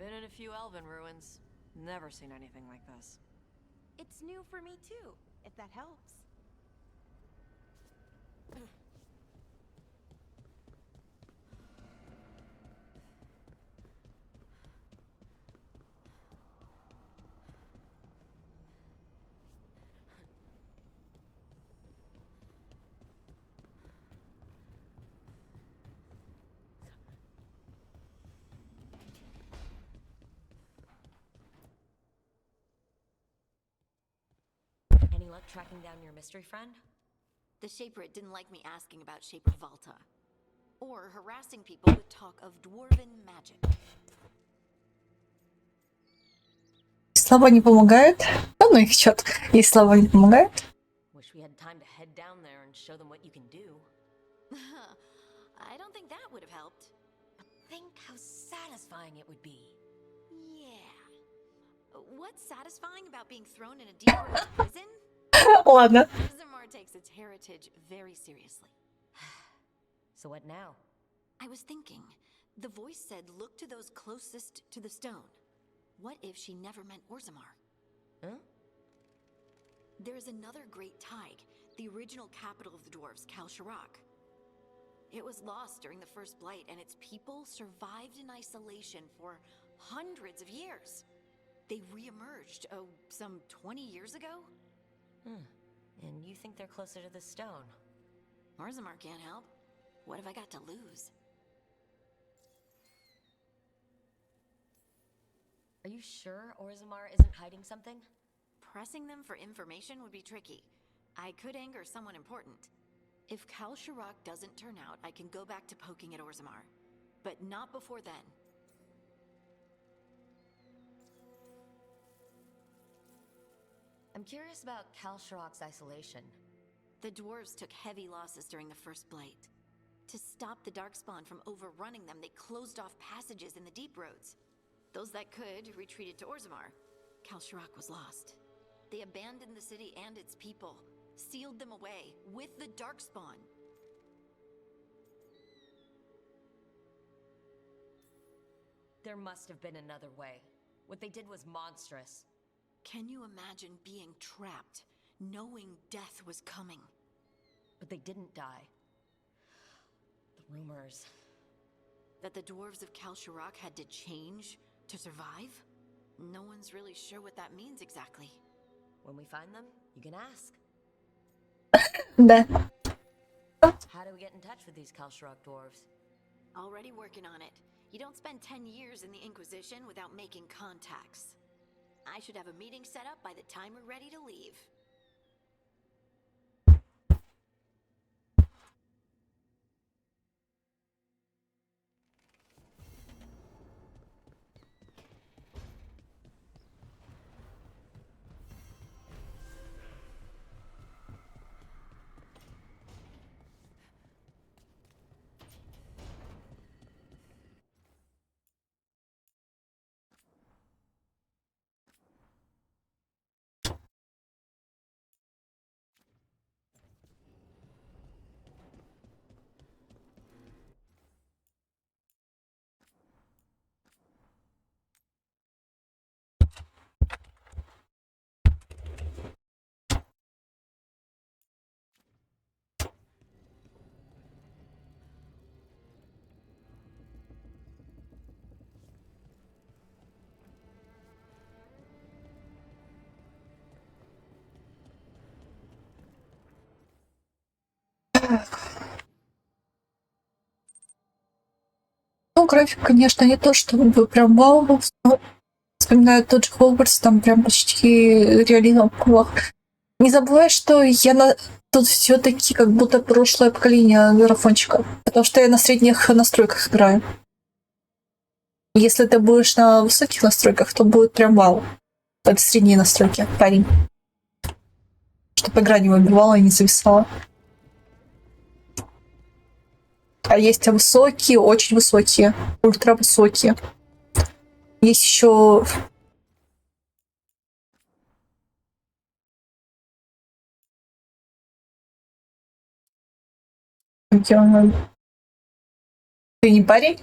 Been in a few elven ruins. Never seen anything like this. It's new for me too, if that helps. Any luck tracking down your mystery friend? The Shaper didn't like me asking about Shaper Volta. Or harassing people with talk of dwarven magic. Слова не помогают. Да ну их чёрт. Если слова не помогают. Wish we had time to head down there and show them what you can do. I don't think that would have helped. But think how satisfying it would be. Yeah. What's satisfying about being thrown in a deep prison? Ладно. Orzammar takes its heritage very seriously. So what now? I was thinking. The voice said look to those closest to the stone. What if she never meant Orzammar? Huh? There is another great Tig, the original capital of the dwarves, Kalsharak. It was lost during the First Blight, and its people survived in isolation for hundreds of years. They re-emerged, some 20 years ago? And you think they're closer to the stone? Orzammar can't help. What have I got to lose? Are you sure Orzammar isn't hiding something? Pressing them for information would be tricky. I could anger someone important. If Kalsharak doesn't turn out, I can go back to poking at Orzammar. But not before then. I'm curious about Kalsharak's isolation. The dwarves took heavy losses during the First Blight. To stop the Darkspawn from overrunning them, they closed off passages in the deep roads. Those that could retreated to Orzammar. Kalsharak was lost. They abandoned the city and its people, sealed them away with the Darkspawn. There must have been another way. What they did was monstrous. Can you imagine being trapped, knowing death was coming? But they didn't die. The rumors. That the dwarves of Kalsharak had to change to survive? No one's really sure what that means exactly. When we find them, you can ask. Да. How do we get in touch with these Kalsharak dwarves? Already working on it. You don't spend 10 years in the Inquisition without making contacts. I should have a meeting set up by the time we're ready to leave. Ну, график, конечно, не то, чтобы прям вау, но вспоминаю тот же Хогвартс, там прям почти реализм плох. Не забывай, что тут все-таки как будто прошлое поколение графончиков, потому что я на средних настройках играю. Если ты будешь на высоких настройках, то будет прям вау. Это средние настройки, парень. Чтобы игра не выбивала и не зависала. А есть высокие, очень высокие, ультравысокие. Есть еще... Ты не парень?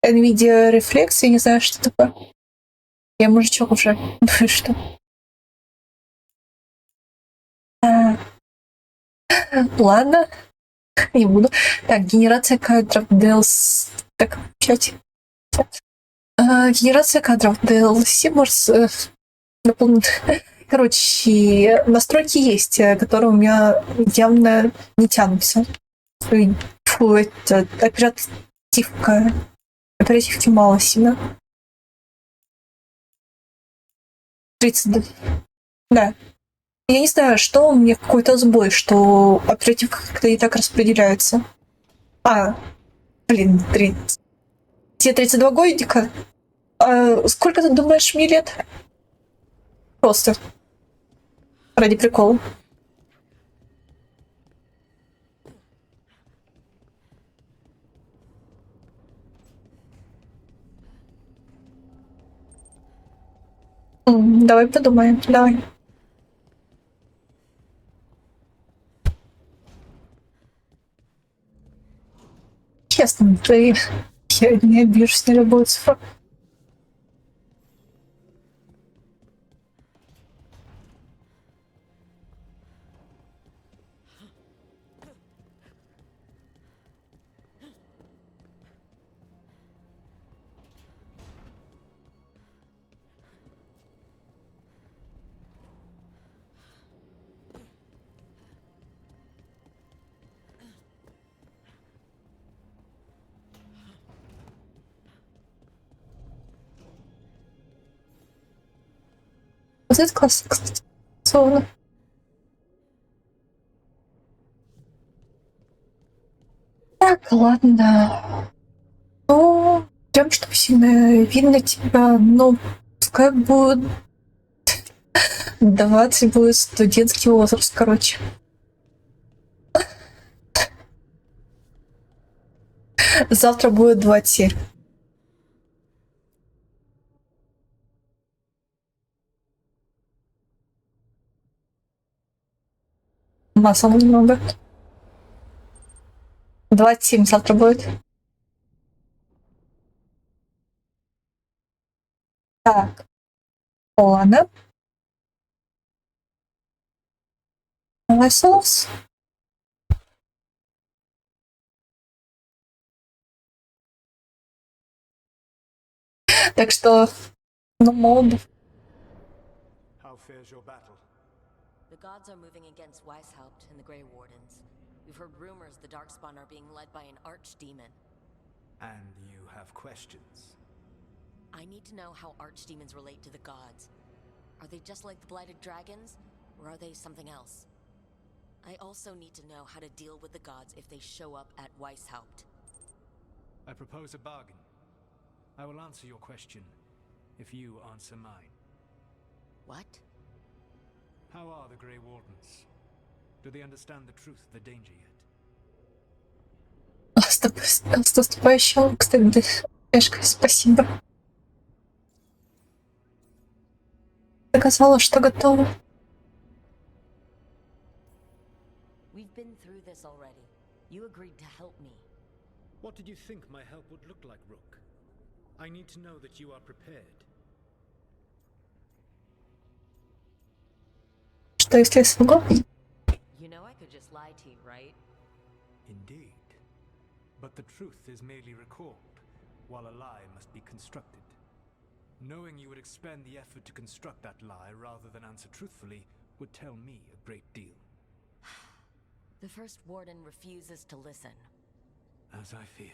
NVIDIA Reflex, я не знаю, что такое. Я мужичок уже. Ну что? Ладно, не буду. Так, генерация кадров DLC. Так, включать. Генерация кадров DLC может дополнить. Короче, настройки есть, которые у меня явно не тянутся. Фу, это оперативка. Оперативки мало сильно. 32. Да. Я не знаю, что у меня какой-то сбой, что оперативка как-то не так распределяется. Блин, 30. Тебе 32 годика? Сколько ты думаешь мне лет? Просто. Ради прикола. Давай подумаем, давай. Честно, я не обижусь на любую цифру. Вот это классно, кстати. Словно. Так, ладно. Ну, прям чтобы сильно видно тебя, ну, пускай будет 20, будет студентский возраст, короче. Завтра будет 27. Масла немного. 27 завтра будет. Так. Ладно. Соус. Так что, ну, молодо. How fares your battle? The gods are moving against Weishaupt and the Grey Wardens. We've heard rumors the Darkspawn are being led by an archdemon. And you have questions? I need to know how archdemons relate to the gods. Are they just like the blighted dragons, or are they something else? I also need to know how to deal with the gods if they show up at Weishaupt. I propose a bargain. I will answer your question if you answer mine. What? How are the Grey Wardens? Do they understand the truth of the danger yet? С наступающим, кстати, Эшка, спасибо. Доказала, что готова. We've been through this already. You agreed to help me. What did you think my help would look like, Rook? I need to know that you are prepared. Что если я смогу? You know I could just lie to you, right? Indeed. But the truth is merely recalled, while a lie must be constructed. Knowing you would expend the effort to construct that lie rather than answer truthfully would tell me a great deal. The First Warden refuses to listen. As I feared.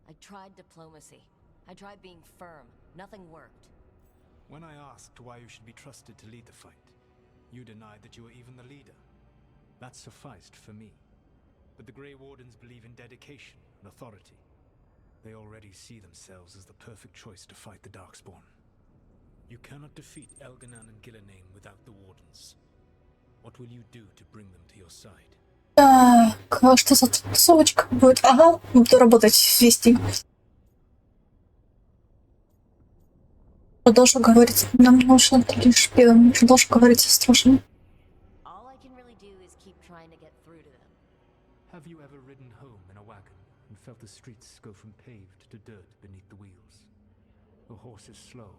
I tried diplomacy. I tried being firm. Nothing worked. When I asked why you should be trusted to lead the fight, you denied that you were even the leader. That sufficed for me. But the Grey Wardens believe in dedication and authority. They already see themselves as the perfect choice to fight the Darkspawn. You cannot defeat Elganan and Gillenane without the Wardens. What will you do to bring them to your side? Так, что за тусовочка будет? Ага, буду работать весь день. Продолжу говорить. Нам нужен лишь первым. Продолжу говорить осторожно. All I can really do is keep trying to get through to them. Have you ever ridden home in a wagon and felt the streets go from paved to dirt beneath the wheels. The horses slow,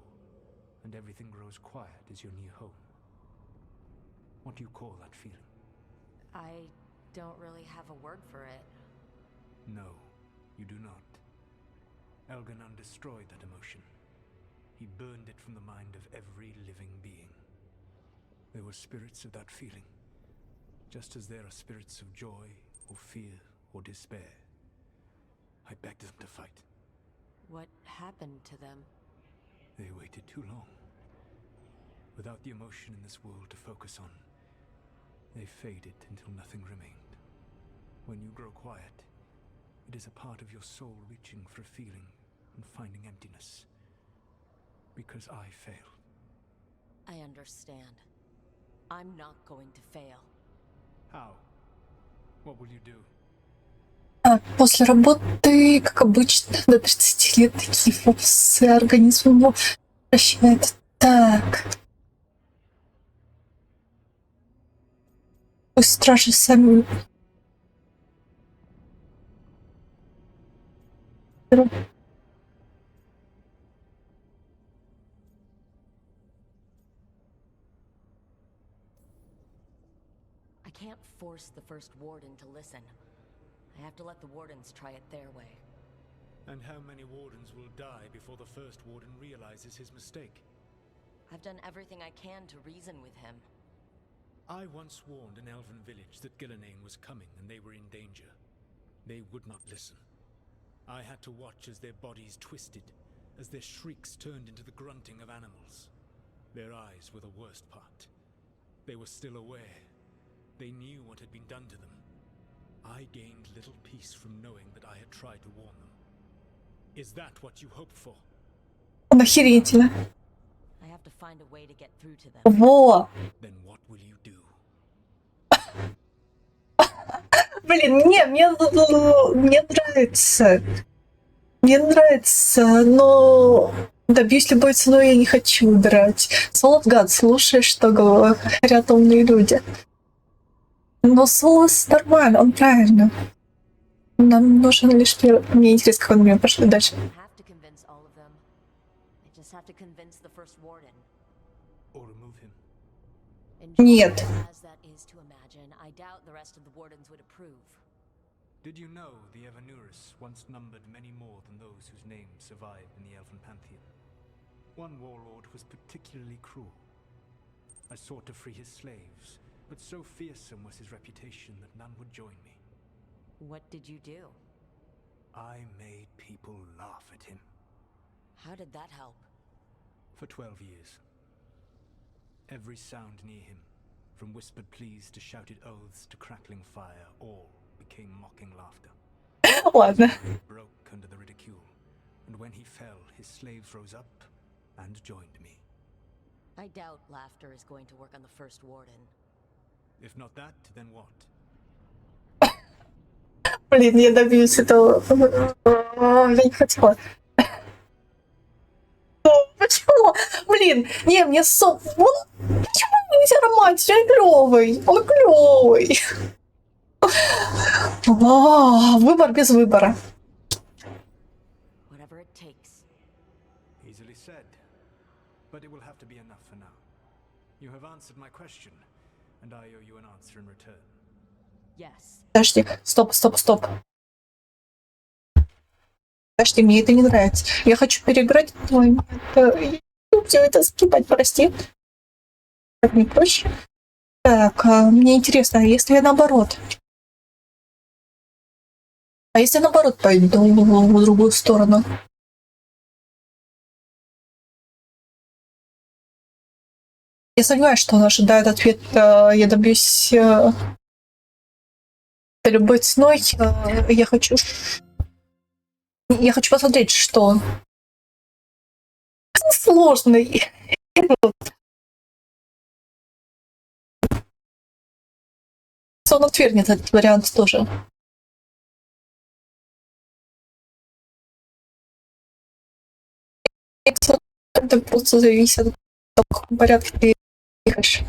and everything grows quiet as your new home. What do you call that feeling? I don't really have a word for it. No, you do not. Elganon destroyed that emotion. He burned it from the mind of every living being. There were spirits of that feeling, just as there are spirits of joy, or fear, or despair. I begged them to fight. What happened to them? They waited too long. Without the emotion in this world to focus on, they faded until nothing remained. When you grow quiet, it is a part of your soul reaching for a feeling and finding emptiness. Because I failed. I understand. I'm not going to fail. How? What will you do? После работы, как обычно, до 30 лет такие фокусы организм его прощает. Так. Пусть стражи сами. I can't force the first warden to listen. I have to let the wardens try it their way. And how many wardens will die before the first warden realizes his mistake? I've done everything I can to reason with him. I once warned an elven village that Gillenane was coming and they were in danger. They would not listen. I had to watch as their bodies twisted, as their shrieks turned into the grunting of animals. Their eyes were the worst part. They were still aware. They knew what had been done to them. I gained little peace from knowing that I had tried to warn them. Is that what you hoped for? Охерительно. I have to find a way to get through to them. Во! Then what will you do? Блин, не, мне нравится. Мне нравится, но добьюсь любой ценой, я не хочу убирать. Солодгад, слушай, что говорят умные люди. Но Солос нормально, он правильно. Нам нужен лишь первый. Мне интересно, как он меня пошли дальше. Нет. Did you know the Evanurus once numbered many more than those whose names survive in the Elven Pantheon? One warlord was particularly cruel. I sought to free his slaves, but so fearsome was his reputation that none would join me. What did you do? I made people laugh at him. How did that help? For 12 years. Every sound near him, from whispered pleas to shouted oaths to crackling fire, all became mocking laughter. Ладно. He broke under the ridicule, and when he fell, his slaves rose up and joined me. I doubt laughter is going to work on the first warden. If not that, then what? Блин, я добьюсь этого. Я не хотела. Почему? Блин, не, мне почему нельзя романтить? Он клёвый. Он клёвый. Выбор без выбора. Whatever it takes. Easily said, but it will have to be enough for now. You have answered my question, and I owe you an answer in return. Yes. Подожди, стоп. Подожди, мне это не нравится. Я хочу переиграть. Все это скипать, прости. Так не проще. Так, мне интересно, а если я наоборот? А если я наоборот пойду в другую сторону? Я сомневаюсь, что он ожидает ответ. Я добьюсь любой ценой. Я хочу посмотреть, что сложный. Он отвергнет этот вариант тоже. Это просто зависит от того, в каком порядке ты играешь.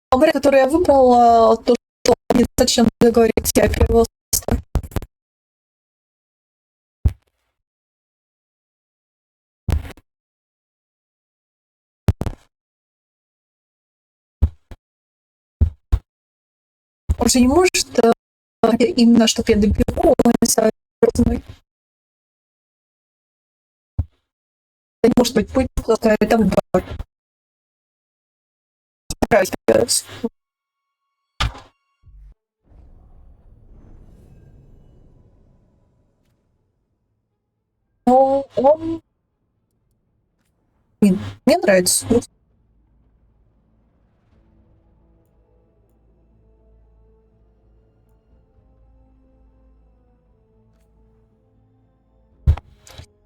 Порядок, который я выбрала, то, что недостаточно договориться. Я первого Он же не может именно, чтобы я добивалась, а не может быть путь какая-то выбор. Но он... Мне нравится.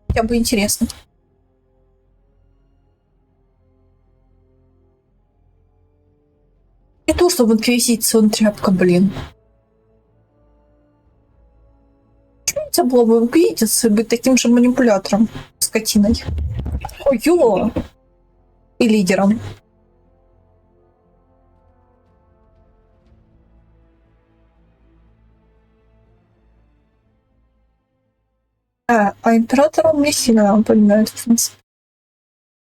Хотя бы интересно. Не то, чтобы инквизиция, он тряпка, блин. Нельзя было бы инквизиции быть таким же манипулятором, скотиной. Ой-ё! И лидером. А император он мне сильно напоминает, в принципе.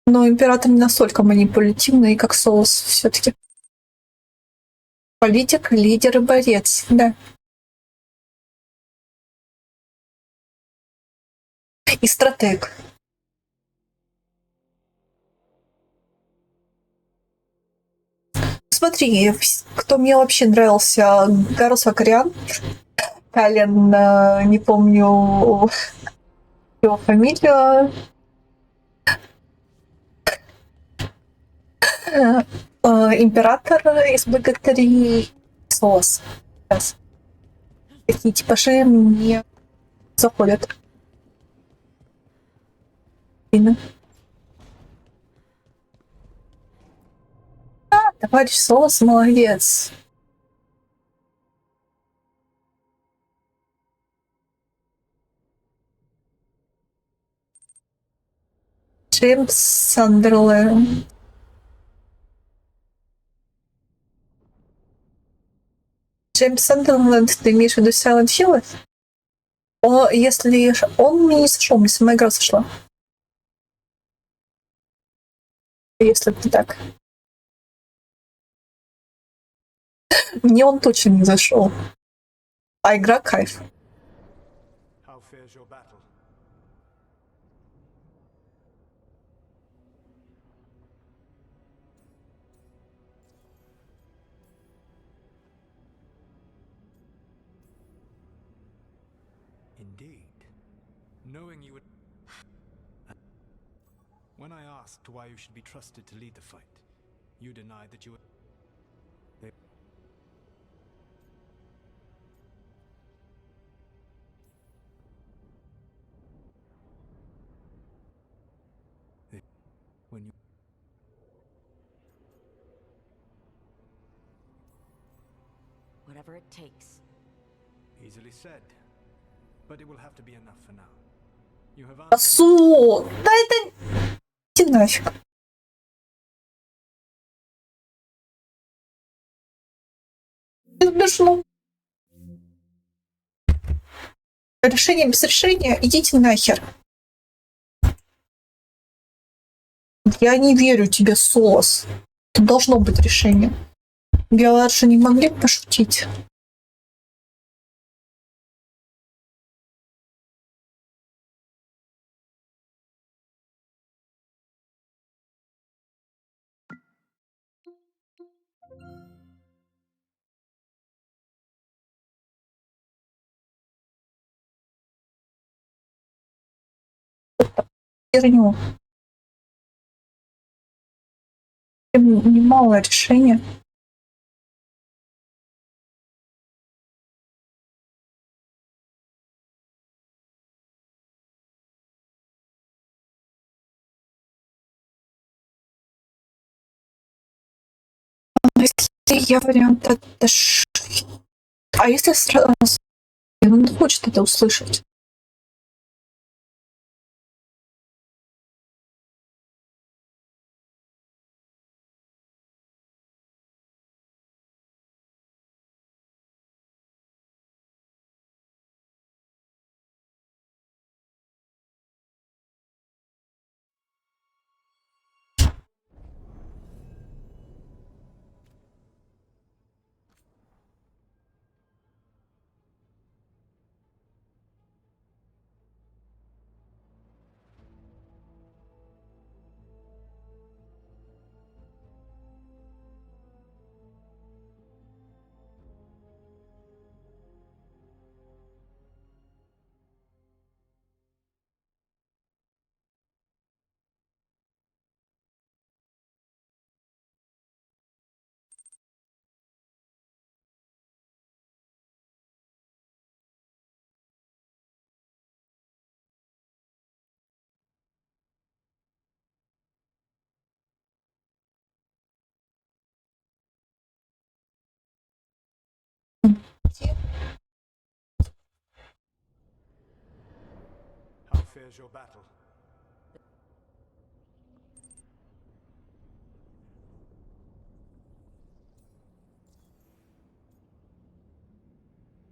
Но император не настолько манипулятивный, как Солос все-таки. Политик, лидер и борец, да. И стратег. Смотри, кто мне вообще нравился, Гарус Покорян, Кален, не помню его фамилию. Император из богатырей Солос. Такие типажи мне заходят. Товарищ Солос молодец. Джеймс Сандерленд. Джеймс Сандерленд, ты имеешь в виду Silent Hill? Если он мне не сошел, мне сама игра сошла. Если это так. Мне он точно не зашел. А игра кайф. Indeed. Knowing you would... When I asked why you should be trusted to lead the fight, you denied that you were... When you... Whatever it takes. Easily said. But it will have to be enough for now. You have answered... Да это... Иди нафиг. Смешно. Решение без решения, идите нахер. Я не верю тебе, Солос. Тут должно быть решение. Биоларши не могли пошутить? Херню. Немало решения. Если я вариант отдаш... А если сразу... Он не хочет это услышать. There's your battle.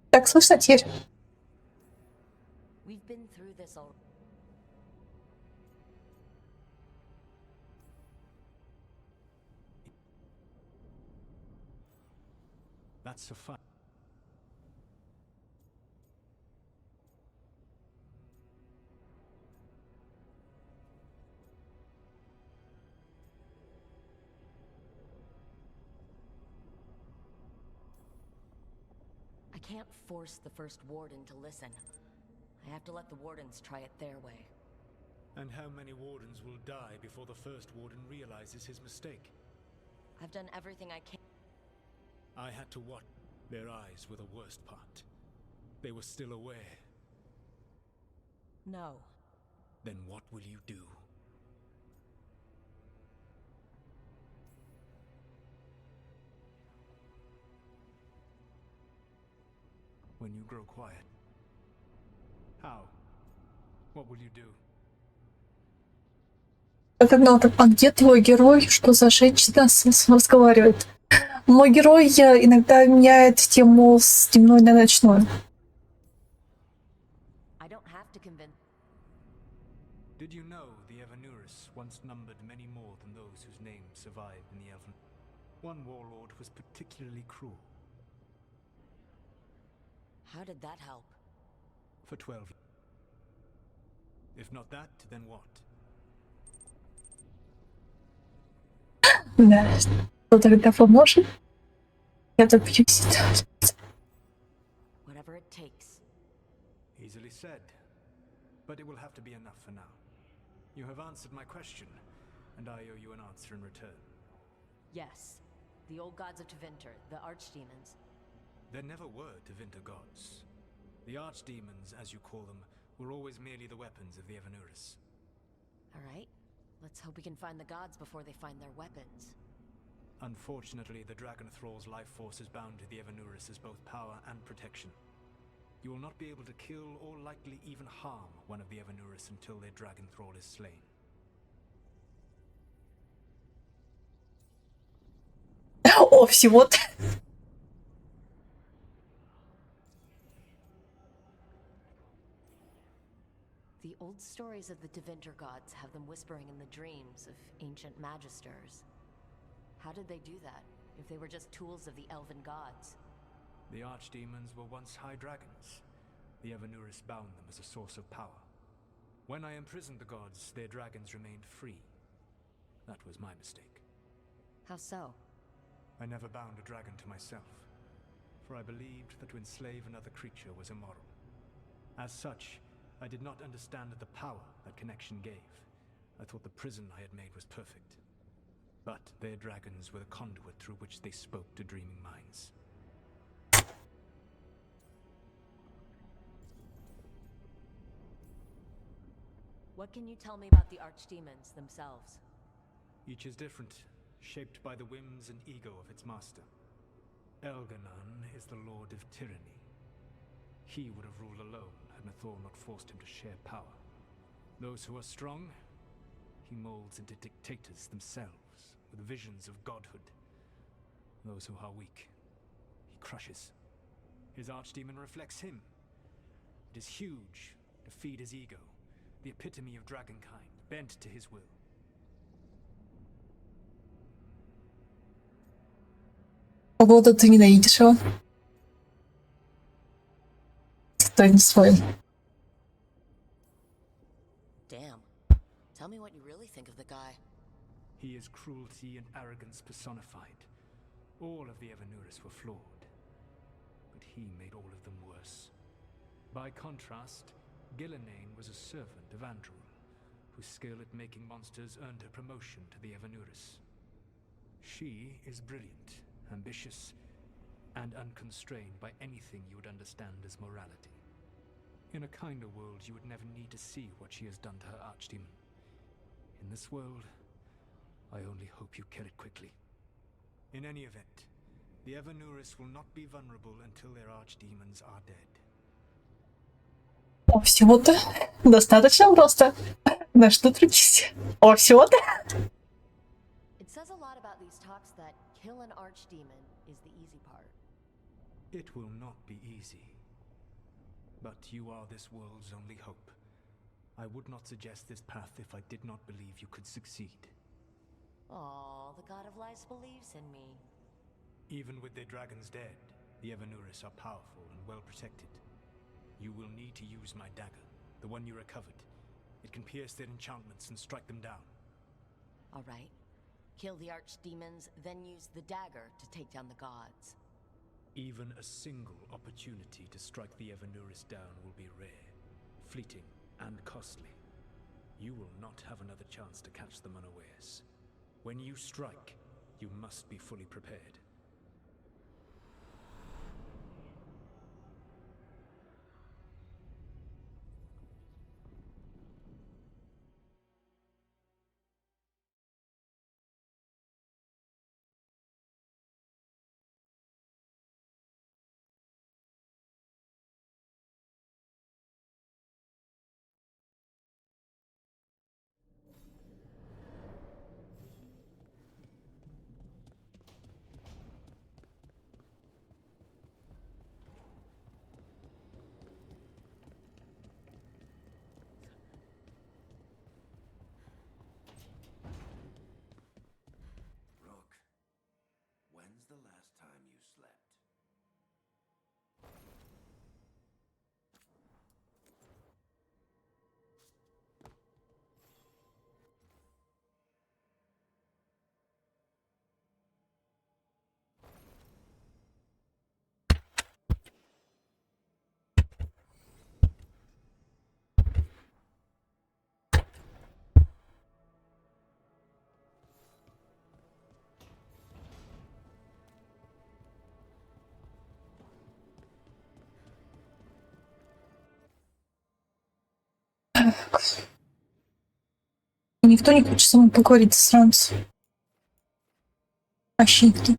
Так, слышно теперь? We've been through this already. That's suffice. I can't force the first warden to listen. I have to let the wardens try it their way. And how many wardens will die before the first warden realizes his mistake? I've done everything I can. I had to watch. Their eyes were the worst part. They were still aware. No. Then what will you do? When you grow quiet. How? What will you do? А где твой герой? Что за женщина разговаривает? Мой герой иногда меняет тему с дневной на ночную. I don't have to convince. Did you know the Evanurus once numbered many more than those whose names survived in the Elven? One warlord was particularly cruel. How did that help? For 12 years. If not that, then what? Да, что тогда поможет? Я добьюсь. Whatever it takes. Easily said. But it will have to be enough for now. You have answered my question, and I owe you an answer in return. Yes. The old gods of Tevinter, the archdemons. There never were Tevinter gods. The archdemons, as you call them, were always merely the weapons of the Evanurus. Alright. Let's hope we can find the gods before they find their weapons. Unfortunately, the Dragon Thrall's life force is bound to the Evanurus as both power and protection. You will not be able to kill or likely even harm one of the Evanurus until their Dragon Thrall is slain. О, всего-то. The old stories of the Tevinter gods have them whispering in the dreams of ancient magisters. How did they do that, if they were just tools of the elven gods? The archdemons were once high dragons. The Evanurus bound them as a source of power. When I imprisoned the gods, their dragons remained free. That was my mistake. How so? I never bound a dragon to myself, for I believed that to enslave another creature was immoral. As such, I did not understand the power that connection gave. I thought the prison I had made was perfect. But their dragons were the conduit through which they spoke to dreaming minds. What can you tell me about the archdemons themselves? Each is different, shaped by the whims and ego of its master. Elganon is the Lord of Tyranny. He would have ruled alone had Nathor not forced him to share power. Those who are strong, he molds into dictators themselves, with visions of godhood. Those who are weak, he crushes. His archdemon reflects him. It is huge to feed his ego, the epitome of dragonkind, bent to his will. Погоду ты ненавидишь его. Стой не своим. Damn. Tell me what you really think of the guy. He is cruelty and arrogance personified. All of the Evanurus were flawed, but he made all of them worse. By contrast, Gillenane was a servant of Andrul, whose skill at making monsters earned her promotion to the Evanurus. She is brilliant, ambitious, and unconstrained by anything you would understand as morality. In a kinder world, you would never need to see what she has done to her archdemon. In this world, I only hope you kill it quickly. In any event, the Evanurus will not be vulnerable until their archdemons are dead. Всего-то достаточно просто. На что трудись? Всего-то. It says a lot about these talks that kill an archdemon is the easy part. It will not be easy. But you are this world's only hope. I would not suggest this path if I did not believe you could succeed. Aw, the God of Lies believes in me. Even with their dragons dead, the Evanuris are powerful and well protected. You will need to use my dagger, the one you recovered. It can pierce their enchantments and strike them down. All right. Kill the archdemons, then use the dagger to take down the gods. Even a single opportunity to strike the Evanuris down will be rare, fleeting, and costly. You will not have another chance to catch them unawares. When you strike, you must be fully prepared. When's the last time you slept? Никто не хочет со мной поговорить, сранцу. Вообще никто.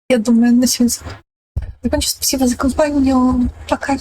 Я думаю, на сегодня закончу. Спасибо за компанию. Пока.